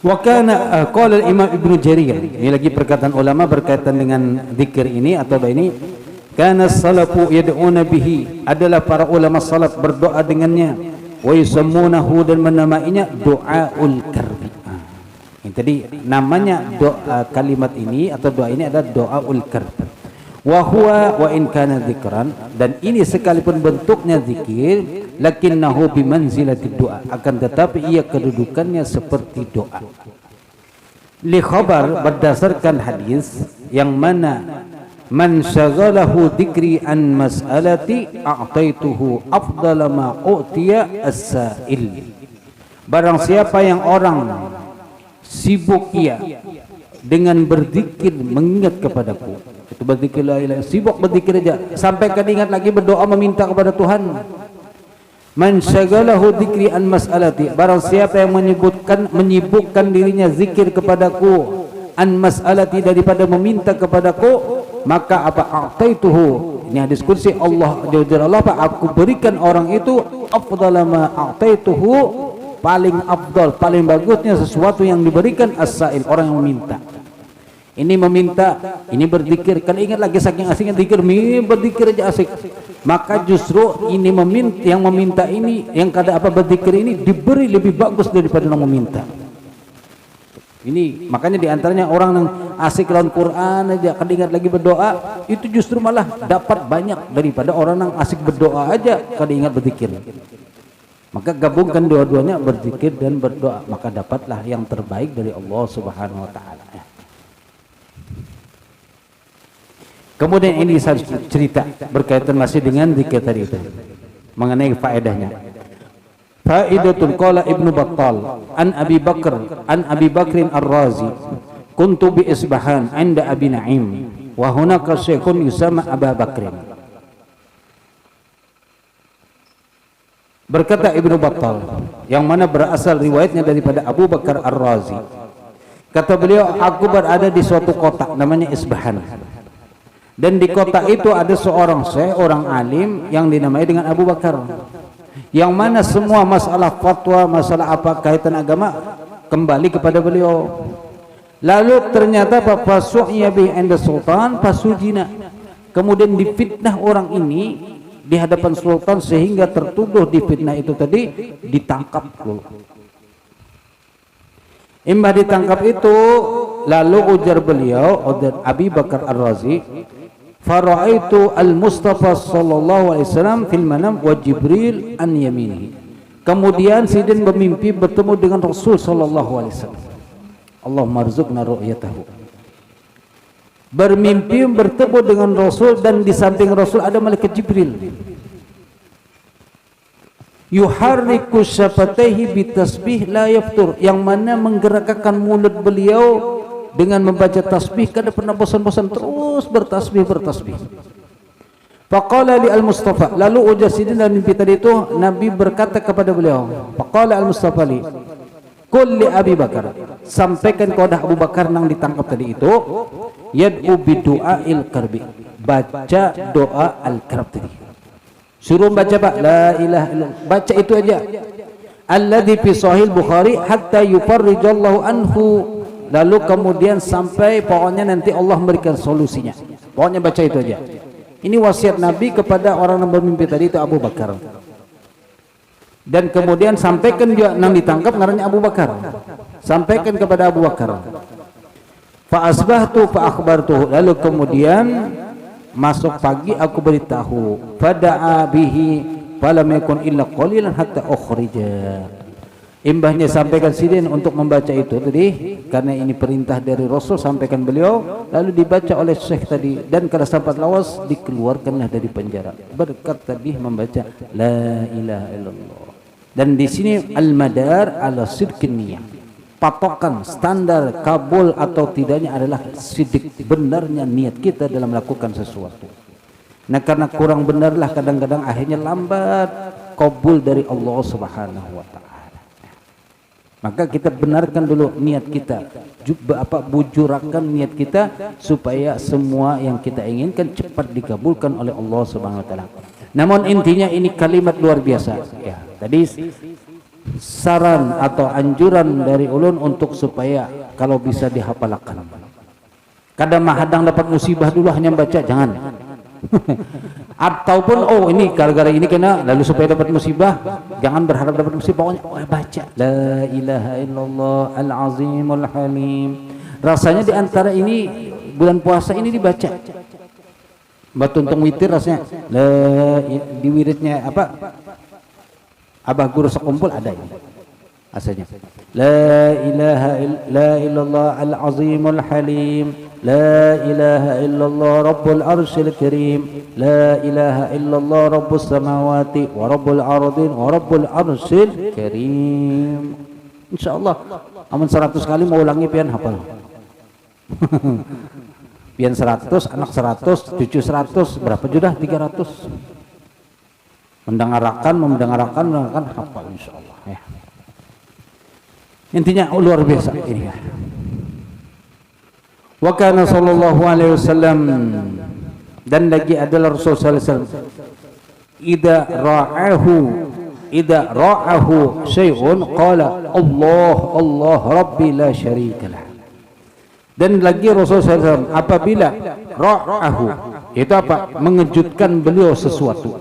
Wa kana qala al-Imam Ibnu Jarir. Ini lagi perkataan ulama berkaitan dengan zikir ini atau ini. Kana salafu yad'una bihi, adalah para ulama salaf berdoa dengannya. Wa yusammunahu, dan menamainya doaul karbi. Ini tadi namanya doa, kalimat ini atau doa ini adalah doaul karbi. Wa huwa wa in kana dzikran, dan ini sekalipun bentuknya zikir, lakinnahu bimanzilati doa, akan tetapi ia kedudukannya seperti doa. Li khabar, berdasarkan hadis yang mana man syaghalahu dzikri an mas'alati a'taituhu afdala ma utiya as-sa'il. Barang siapa yang orang sibuk ia dengan berzikir mengingat kepadaku, itu berzikir la ilaha, sibuk berzikir aja sampai kada ingat lagi berdoa meminta kepada Tuhan. Man syaghalahu dzikri an mas'alati, barang siapa yang menyibukkan dirinya zikir kepadaku, an mas'alati, daripada meminta kepadaku, maka apa a'taituhu, ini hadis kursi Allah jalla apa, aku berikan orang itu afdala ma a'taituhu, paling afdal, paling bagusnya sesuatu yang diberikan as-sa'il, orang yang meminta. Ini meminta, ini berzikir, kan ingat lagi saking asiknya zikir, berzikir aja asik. Maka justru ini meminta, yang meminta ini, yang kada apa berzikir ini diberi lebih bagus daripada yang meminta. Ini makanya diantaranya orang yang asik lawan Quran aja, kada ingat lagi berdoa, itu justru malah dapat banyak daripada orang yang asik berdoa aja kada ingat berzikir. Maka gabungkan dua-duanya, berzikir dan berdoa, maka dapatlah yang terbaik dari Allah Subhanahu wa taala. Kemudian ini saya cerita berkaitan masih dengan zikir tadi itu, mengenai faedahnya. Faidatul qala Ibnu Battal an Abi Bakrin Ar-Razi, kuntu bi Isbahan 'inda Abi Na'im wa hunaka syekhun yusama Abu Bakrin. Berkata Ibnu Battal, yang mana berasal riwayatnya daripada Abu Bakar Ar-Razi, kata beliau, aku berada di suatu kota namanya Isbahan, dan di kota itu ada seorang alim yang dinamai dengan Abu Bakar, yang mana semua masalah fatwa, masalah apa kaitan agama kembali kepada beliau. Lalu ternyata Bapak Su'ya bi inda sultan pasujina, kemudian difitnah orang ini di hadapan sultan sehingga tertuduh di fitnah itu tadi, ditangkap dulu. Imbah ditangkap itu, lalu ujar beliau, ujar Abi Bakar Ar-Razi, fara'aitu al-Mustafa sallallahu alaihi wasallam fil manam wa Jibril an yaminihi. Kemudian sidin bermimpi bertemu dengan Rasul sallallahu alaihi wasallam. Allahumma rzuqna ru'yatahu. Bermimpi bertemu dengan Rasul, dan di samping Rasul ada malaikat Jibril. Yuharriku syafataihi bitasbih la yaftur, yang mana menggerakkan mulut beliau dengan membaca tasbih, kada pernah bosan-bosan, terus bertasbih. Faqala li al-Mustafa, lalu ujar sidin dalam mimpi tadi itu, Nabi berkata kepada beliau, faqala al-Mustafa li qul li Abi Bakar, sampaikan kepada Abu Bakar nang ditangkap tadi itu, yad'u bidu'ail karbi, baca doa al-karb tadi, suruh baca Pak, la ilaha illallah, baca itu aja, alladzi fi sahih Bukhari hatta yufarrijallahu anhu, lalu kemudian sampai pokoknya nanti Allah memberikan solusinya, pokoknya baca itu aja. Ini wasiat Nabi kepada orang yang bermimpi tadi itu, Abu Bakar. Dan kemudian sampaikan juga yang ditangkap namanya Abu Bakar, sampaikan kepada Abu Bakar. Fa asbahtu fa akhbartuhu, lalu kemudian masuk pagi aku beritahu, fada'a bihi falam yakun illa qalilan hatta ukhrija, Imbahnya sampaikan sidin untuk membaca itu tadi, karena ini perintah dari Rasul, sampaikan beliau, lalu dibaca oleh Syekh tadi, dan kada sempat lawas dikeluarkanlah dari penjara berkat tadi membaca la ilaha illallah. Dan di sini al-madar ala sidqin niyah, patokan standar kabul atau tidaknya adalah sidik, benarnya niat kita dalam melakukan sesuatu. Nah, karena kurang benarlah kadang-kadang akhirnya lambat kabul dari Allah Subhanahu wa taala. Maka kita benarkan dulu niat kita, bujurakan niat kita supaya semua yang kita inginkan cepat dikabulkan oleh Allah Subhanahu wa taala. Namun intinya ini kalimat luar biasa ya. Tadi saran atau anjuran dari ulun untuk supaya kalau bisa dihafalkan. Kadang mahadang dapat musibah dulu hanya baca, jangan. Ataupun oh ini gara-gara ini kena, lalu supaya dapat musibah jangan berharap dapat musibah, pokoknya baca la ilaha illallah al-azimul halim. Rasanya di antara ini bulan puasa ini dibaca batuntung witir, rasanya di wiridnya apa Abah Guru sekumpul ada ini asalnya la illallah al-azimul halim, la ilaha illallah rabbul arsyil karim, la ilaha illallah rabbus samawati wa rabbul ardin wa rabbul arsyil karim. Insyaallah amun 100 kali mau ulangi pian hafal. Pian 100, anak 100, cucu 100, berapa sudah? 300. Mendengarkan hafal insyaallah ya. Intinya luar biasa ini ya. Wa kana sallallahu alaihi wasallam, dan lagi adalah Rasulullah sallallahu alaihi wasallam, idza ra'ahu syai'un qala Allah Allah rabbi la syarikalah. Dan lagi Rasulullah SAW apabila ra'ahu itu apa? Mengejutkan beliau sesuatu,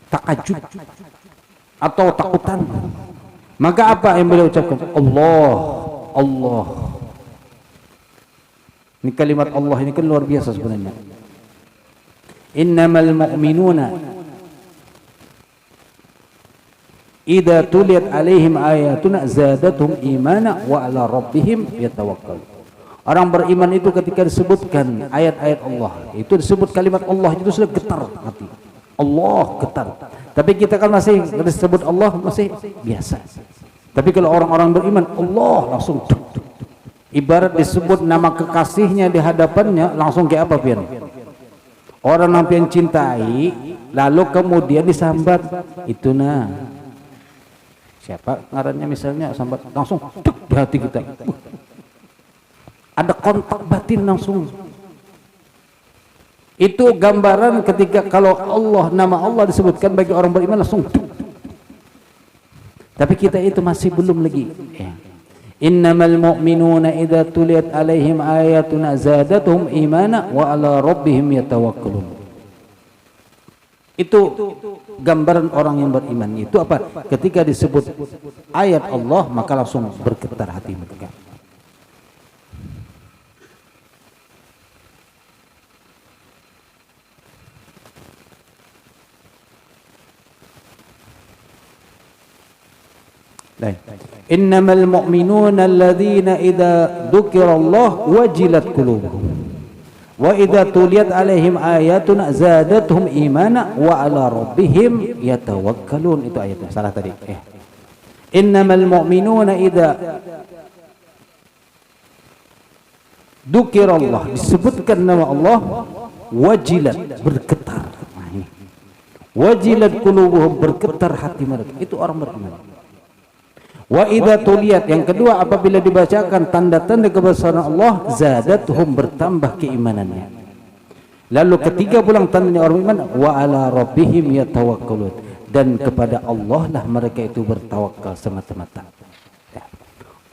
takajub atau takutan, maka apa yang beliau ucapkan? Allah Allah. Ini kalimat Allah ini kan luar biasa sebenarnya. Innamal mu'minuna idza tuliyat alaihim ayatuna zadatuhum imana wa ala rabbihim yatawakkalun. Orang beriman itu ketika disebutkan ayat-ayat Allah, itu disebut kalimat Allah itu sudah getar hati. Allah getar. Tapi kita kan masih disebut Allah masih biasa. Tapi kalau orang-orang beriman, Allah langsung ibarat disebut nama kekasihnya di hadapannya langsung kayak apa pian? Orang yang cintai lalu kemudian disambat, itu nah siapa ngarannya misalnya sambat, langsung di hati kita ada kontak batin langsung. Itu gambaran ketika kalau Allah, nama Allah disebutkan bagi orang beriman langsung. Tapi kita itu masih belum lagi ya. Innamal mu'minuna idza tuliyat alaihim ayatuna zadatuhum imana wa ala rabbihim yatawakkalun. Itu gambaran orang yang beriman. Itu apa? Ketika disebut ayat Allah maka langsung bergetar hati mereka. Innamal mu'minuna alladhina idza dzukirallah wajilat qulubuhum wa idza tuliyat alaihim ayatuna zadatuhum imana wa ala rabbihim yatawakkalun. Itu ayatnya salah tadi. Innamal mu'minuna idza dzukirallah, disebutkan nama Allah, wajilat, bergetar. Wajilat qulubuhum, bergetar hati mereka. Itu orang beriman. Wa idza tuliyat, yang kedua apabila dibacakan tanda-tanda kebesaran Allah, zadatuhum, bertambah keimanannya. Lalu ketiga pulang tandanya orang iman, wa ala rabbihim yatawakkalun, dan kepada Allah lah mereka itu bertawakal semata-mata.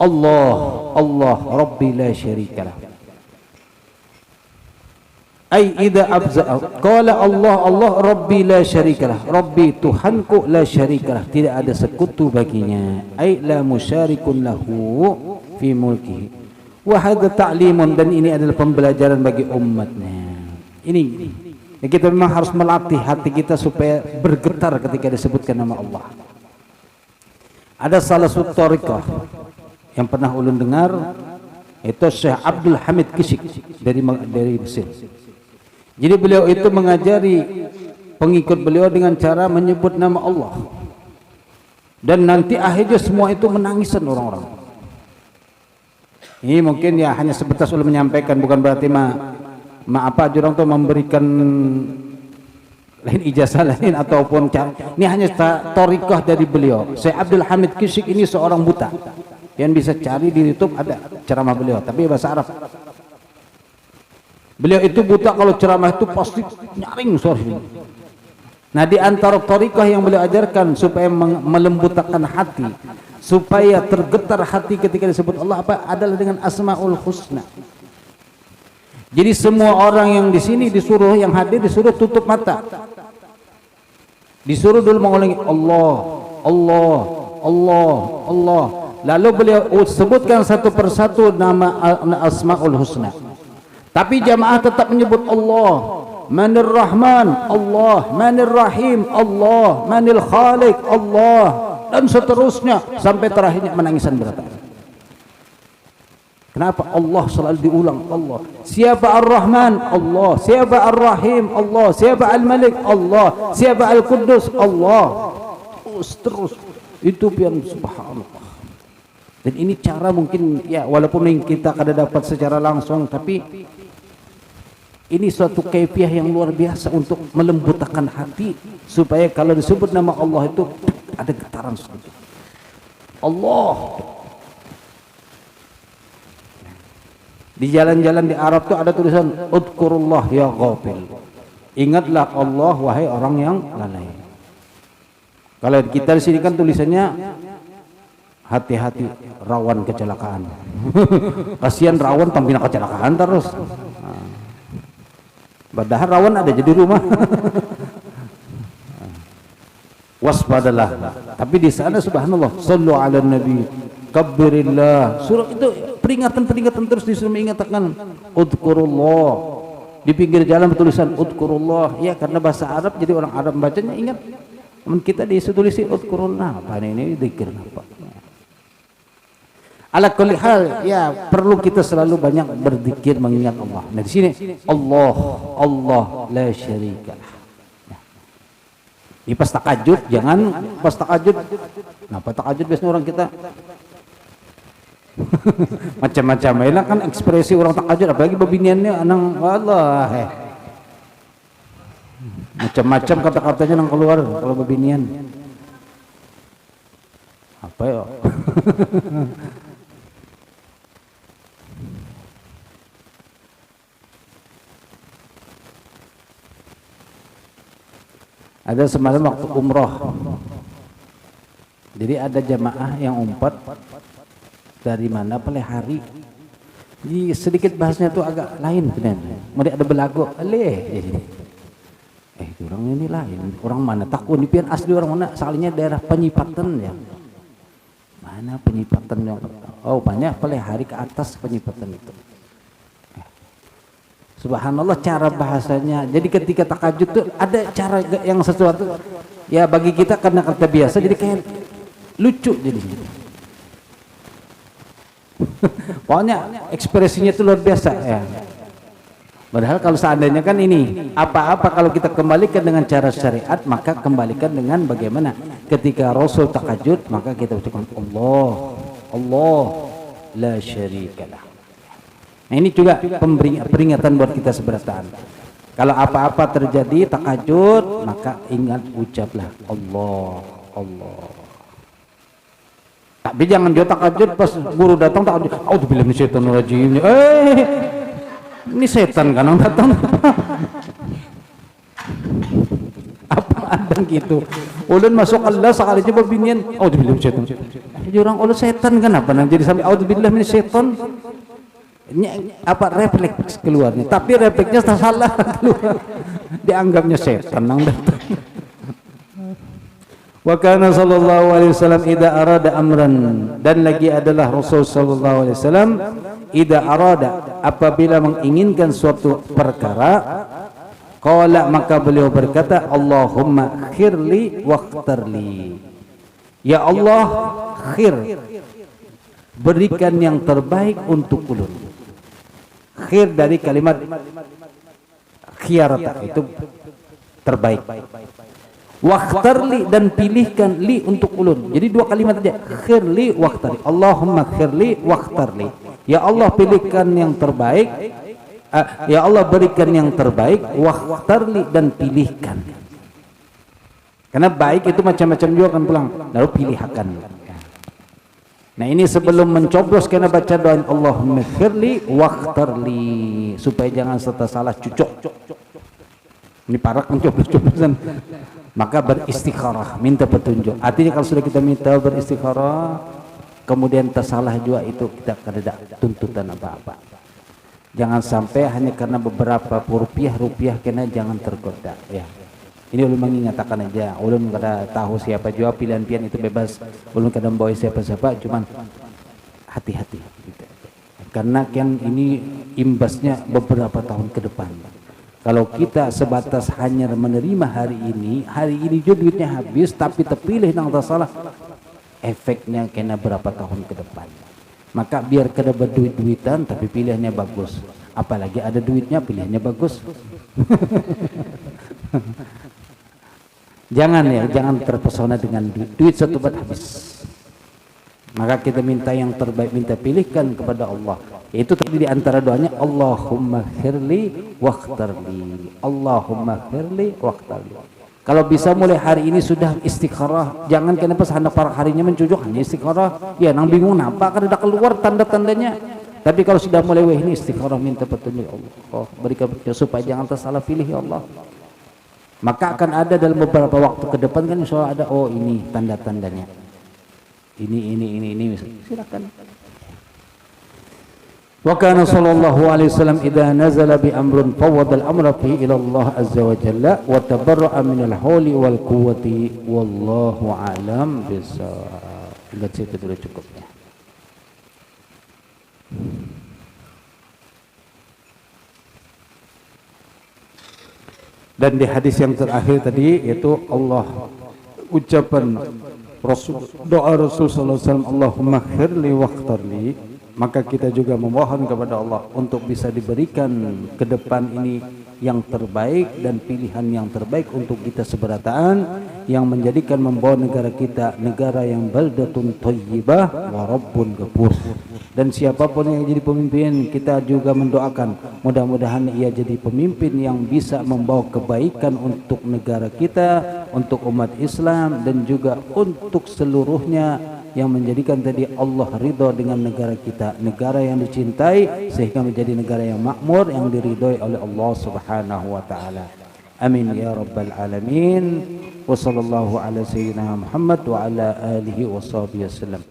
Allah Allah rabbi la syarikalah. Ai idza abza qala Allah Allah rabbi la syarikalah, rabbi Tuhanku la syarikalah, tidak ada sekutu baginya, ai la musyarikun lahu fi mulkihi. Wa hadza ta'limun, dan ini adalah pembelajaran bagi umatnya. Ini ya, kita memang harus melatih hati kita supaya bergetar ketika disebutkan nama Allah. Ada salah satu thariqah yang pernah ulun dengar, itu Syekh Abdul Hamid Kishk dari Mesir. Jadi beliau itu mengajari pengikut beliau dengan cara menyebut nama Allah. Dan nanti akhirnya semua itu menangisan orang-orang. Ini mungkin ya hanya sebatas ulun menyampaikan, bukan berarti apa jurang tuh memberikan lain ijazah lain ataupun ini hanya thariqah dari beliau. Syekh Abdul Hamid Kishk ini seorang buta, yang bisa cari di YouTube ada ceramah beliau tapi bahasa Arab. Beliau itu buta, kalau ceramah itu pasti nyaring suara. Nah, di antara thariqah yang beliau ajarkan supaya melembutkan hati, supaya tergetar hati ketika disebut Allah apa adalah dengan Asmaul Husna. Jadi semua orang yang di sini disuruh, yang hadir disuruh tutup mata. Disuruh dulu mengulangi Allah, Allah, Allah, Allah. Lalu beliau sebutkan satu persatu nama Asmaul Husna. Tapi jamaah tetap menyebut Allah. Manir Rahman, Allah. Manir Rahim, Allah. Manil Khaliq, Allah. Dan seterusnya sampai terakhirnya menangisan berat. Kenapa? Allah selalu diulang. Allah. Siapa Ar-Rahman? Allah. Siapa Ar-Rahim? Allah. Siapa Al-Malik? Allah. Siapa Al-Quddus? Allah. Terus. Itu yang subhanallah. Dan ini cara mungkin ya walaupun kita kadang dapat secara langsung, tapi ini suatu kaifiah yang luar biasa untuk melembutkan hati supaya kalau disebut nama Allah itu ada getaran seperti Allah. Di jalan-jalan di Arab tuh ada tulisan Udkurullah ya ghafil. Ingatlah Allah wahai orang yang lalai. Kalau kita di sini kan tulisannya hati-hati rawan kecelakaan. Kasihan rawan tampil kecelakaan terus. Padahal rawan ada jadi rumah. Waspadalah. Tapi di sana subhanallah, sallu ala nabi, kabbirillah. Surah itu peringatan-peringatan terus disuruh mengingatkan udkurullah. Di pinggir jalan bertulisan udkurullah. Ya karena bahasa Arab jadi orang Arab bacanya ingat. Namun kita ditulis udkurullah. Apa ini zikir apa? Ala kulli hal ya perlu kita selalu banyak berzikir mengingat Allah. Nah di sini Allah, Allah la syarikalah. Di pas tahajud jangan pas tahajud. Nah pas tahajud biasanya orang kita macam-macam. Ini kan ekspresi orang tahajud, apalagi bebiniannya anang Allah. Macam-macam kata-katanya yang keluar kalau bebinian. Apa ya? Ada semalam waktu umroh, jadi ada jamaah yang umpat dari mana pelihari. Jadi sedikit bahasnya itu agak lain sebenarnya. Mereka ada belagu, orang ini lain. Orang mana? Takut di pian asli orang mana? Soalnya daerah Penyipatan ya. Mana Penyipatan yang? Oh banyak pelihari ke atas Penyipatan itu. Subhanallah cara bahasanya. Jadi ketika tahajud tuh ada cara yang sesuatu ya bagi kita karena kata biasa jadi kayak lucu jadi. Pokoknya ekspresinya itu luar biasa ya. Padahal kalau seandainya kan ini apa-apa kalau kita kembalikan dengan cara syariat maka kembalikan dengan bagaimana ketika Rasul tahajud maka kita ucapkan Allah, Allah la syarikalah. Nah ini juga peringatan buat kita seberatan. Kalau apa-apa terjadi tahajud maka ingat ucaplah Allah, Allah. Tapi jangan dia tahajud pas guru datang tahajud. Auzubillahi minasyaitonir rajim. Ini setan kan yang datang. Apa ada gitu. Ulun masuk Allah sekali coba binian. Auzubillahi minasyaitonir rajim. Jadi orang ulun setan kan apa nang jadi sampai auzubillahi minasyaiton. Apa refleks keluarnya, tapi refleksnya salah keluar, dianggapnya setan nang datang. Wa kana sallallahu alaihi wasallam idza arada amran, dan lagi adalah Rasul sallallahu alaihi wasallam idza arada apabila menginginkan suatu perkara qala maka beliau berkata Allahumma khirli waqtarli, Ya Allah, khair, berikan yang terbaik untuk ulun. Khair dari kalimat khiyarata, itu terbaik. Wakhtarli, dan pilihkan li untuk ulun. Jadi dua kalimat aja, khirli wakhtarli. Allahumma khirli wakhtarli. Ya Allah, pilihkan yang terbaik. Ya Allah, berikan yang terbaik. Wakhtarli, dan pilihkan. Karena baik itu macam-macam juga kan pulang. Lalu pilihkan. Nah ini sebelum mencoblos kena baca doa Allahumma khirli wakhtarli, supaya jangan serta salah cucuk. Ini parak mencoblos-coblosan. Maka beristikharah, minta petunjuk. Artinya kalau sudah kita minta beristikharah, kemudian tersalah juga, itu kita tidak tuntutan apa-apa. Jangan sampai hanya karena beberapa rupiah kena jangan tergoda. Ya. Ini ulun mengingatkan aja. Ulun kada tahu siapa juga, pilihan-pilihan itu bebas. Ulun kada bawa siapa-siapa, cuman hati-hati. Karena kan ini imbasnya beberapa tahun ke depan. Kalau kita sebatas hanya menerima hari ini juga duitnya habis, tapi terpilih nang salah, efeknya kena berapa tahun ke depan. Maka biar kada berduit-duitan tapi pilihannya bagus. Apalagi ada duitnya pilihannya bagus. Jangan terpesona dengan duit. Duit satu bat habis. Maka kita minta yang terbaik, minta pilihkan kepada Allah. Itu tadi di antara doanya Allahumma khirli wakhtarli. Allahumma khirli wakhtarli. Kalau bisa mulai hari ini sudah istikharah. Jangan kena pas hendak para harinya mencucuk hanya istikharah. Ya nang bingung napa kada keluar tanda-tandanya. Tapi kalau sudah mulai ini istikharah, minta petunjuk Allah. Berikan petunjuk supaya jangan tersalah pilih ya Allah. Maka akan ada dalam beberapa waktu ke depan kan insya Allah ada, oh ini tanda-tandanya. Ini silakan. Wa kana sallallahu alaihi wasallam idza nazala bi amrin fawwada al-amra fihi ila Allah azza wa jalla wa tabarra'a min al-hawli wal quwwati wallahu a'lam bissawab. Hingga situ dulu cukup ya. Dan di hadis yang terakhir tadi yaitu Allah, ucapan Rasul, doa Rasul sallallahu alaihi wasallam, Allahumma khirli wakhtarli. Maka kita juga memohon kepada Allah untuk bisa diberikan ke depan ini yang terbaik dan pilihan yang terbaik untuk kita seberataan, yang menjadikan membawa negara kita negara yang baldatun thayyibah wa rabbun ghafur. Dan siapapun yang jadi pemimpin, kita juga mendoakan mudah-mudahan ia jadi pemimpin yang bisa membawa kebaikan untuk negara kita, untuk umat Islam, dan juga untuk seluruhnya, yang menjadikan tadi Allah ridha dengan negara kita, negara yang dicintai sehingga menjadi negara yang makmur, yang diridhoi oleh Allah Subhanahu wa taala. Amin ya rabbal alamin. Wa sallallahu ala sayyidina Muhammad wa ala alihi wa sahbihi wasallam.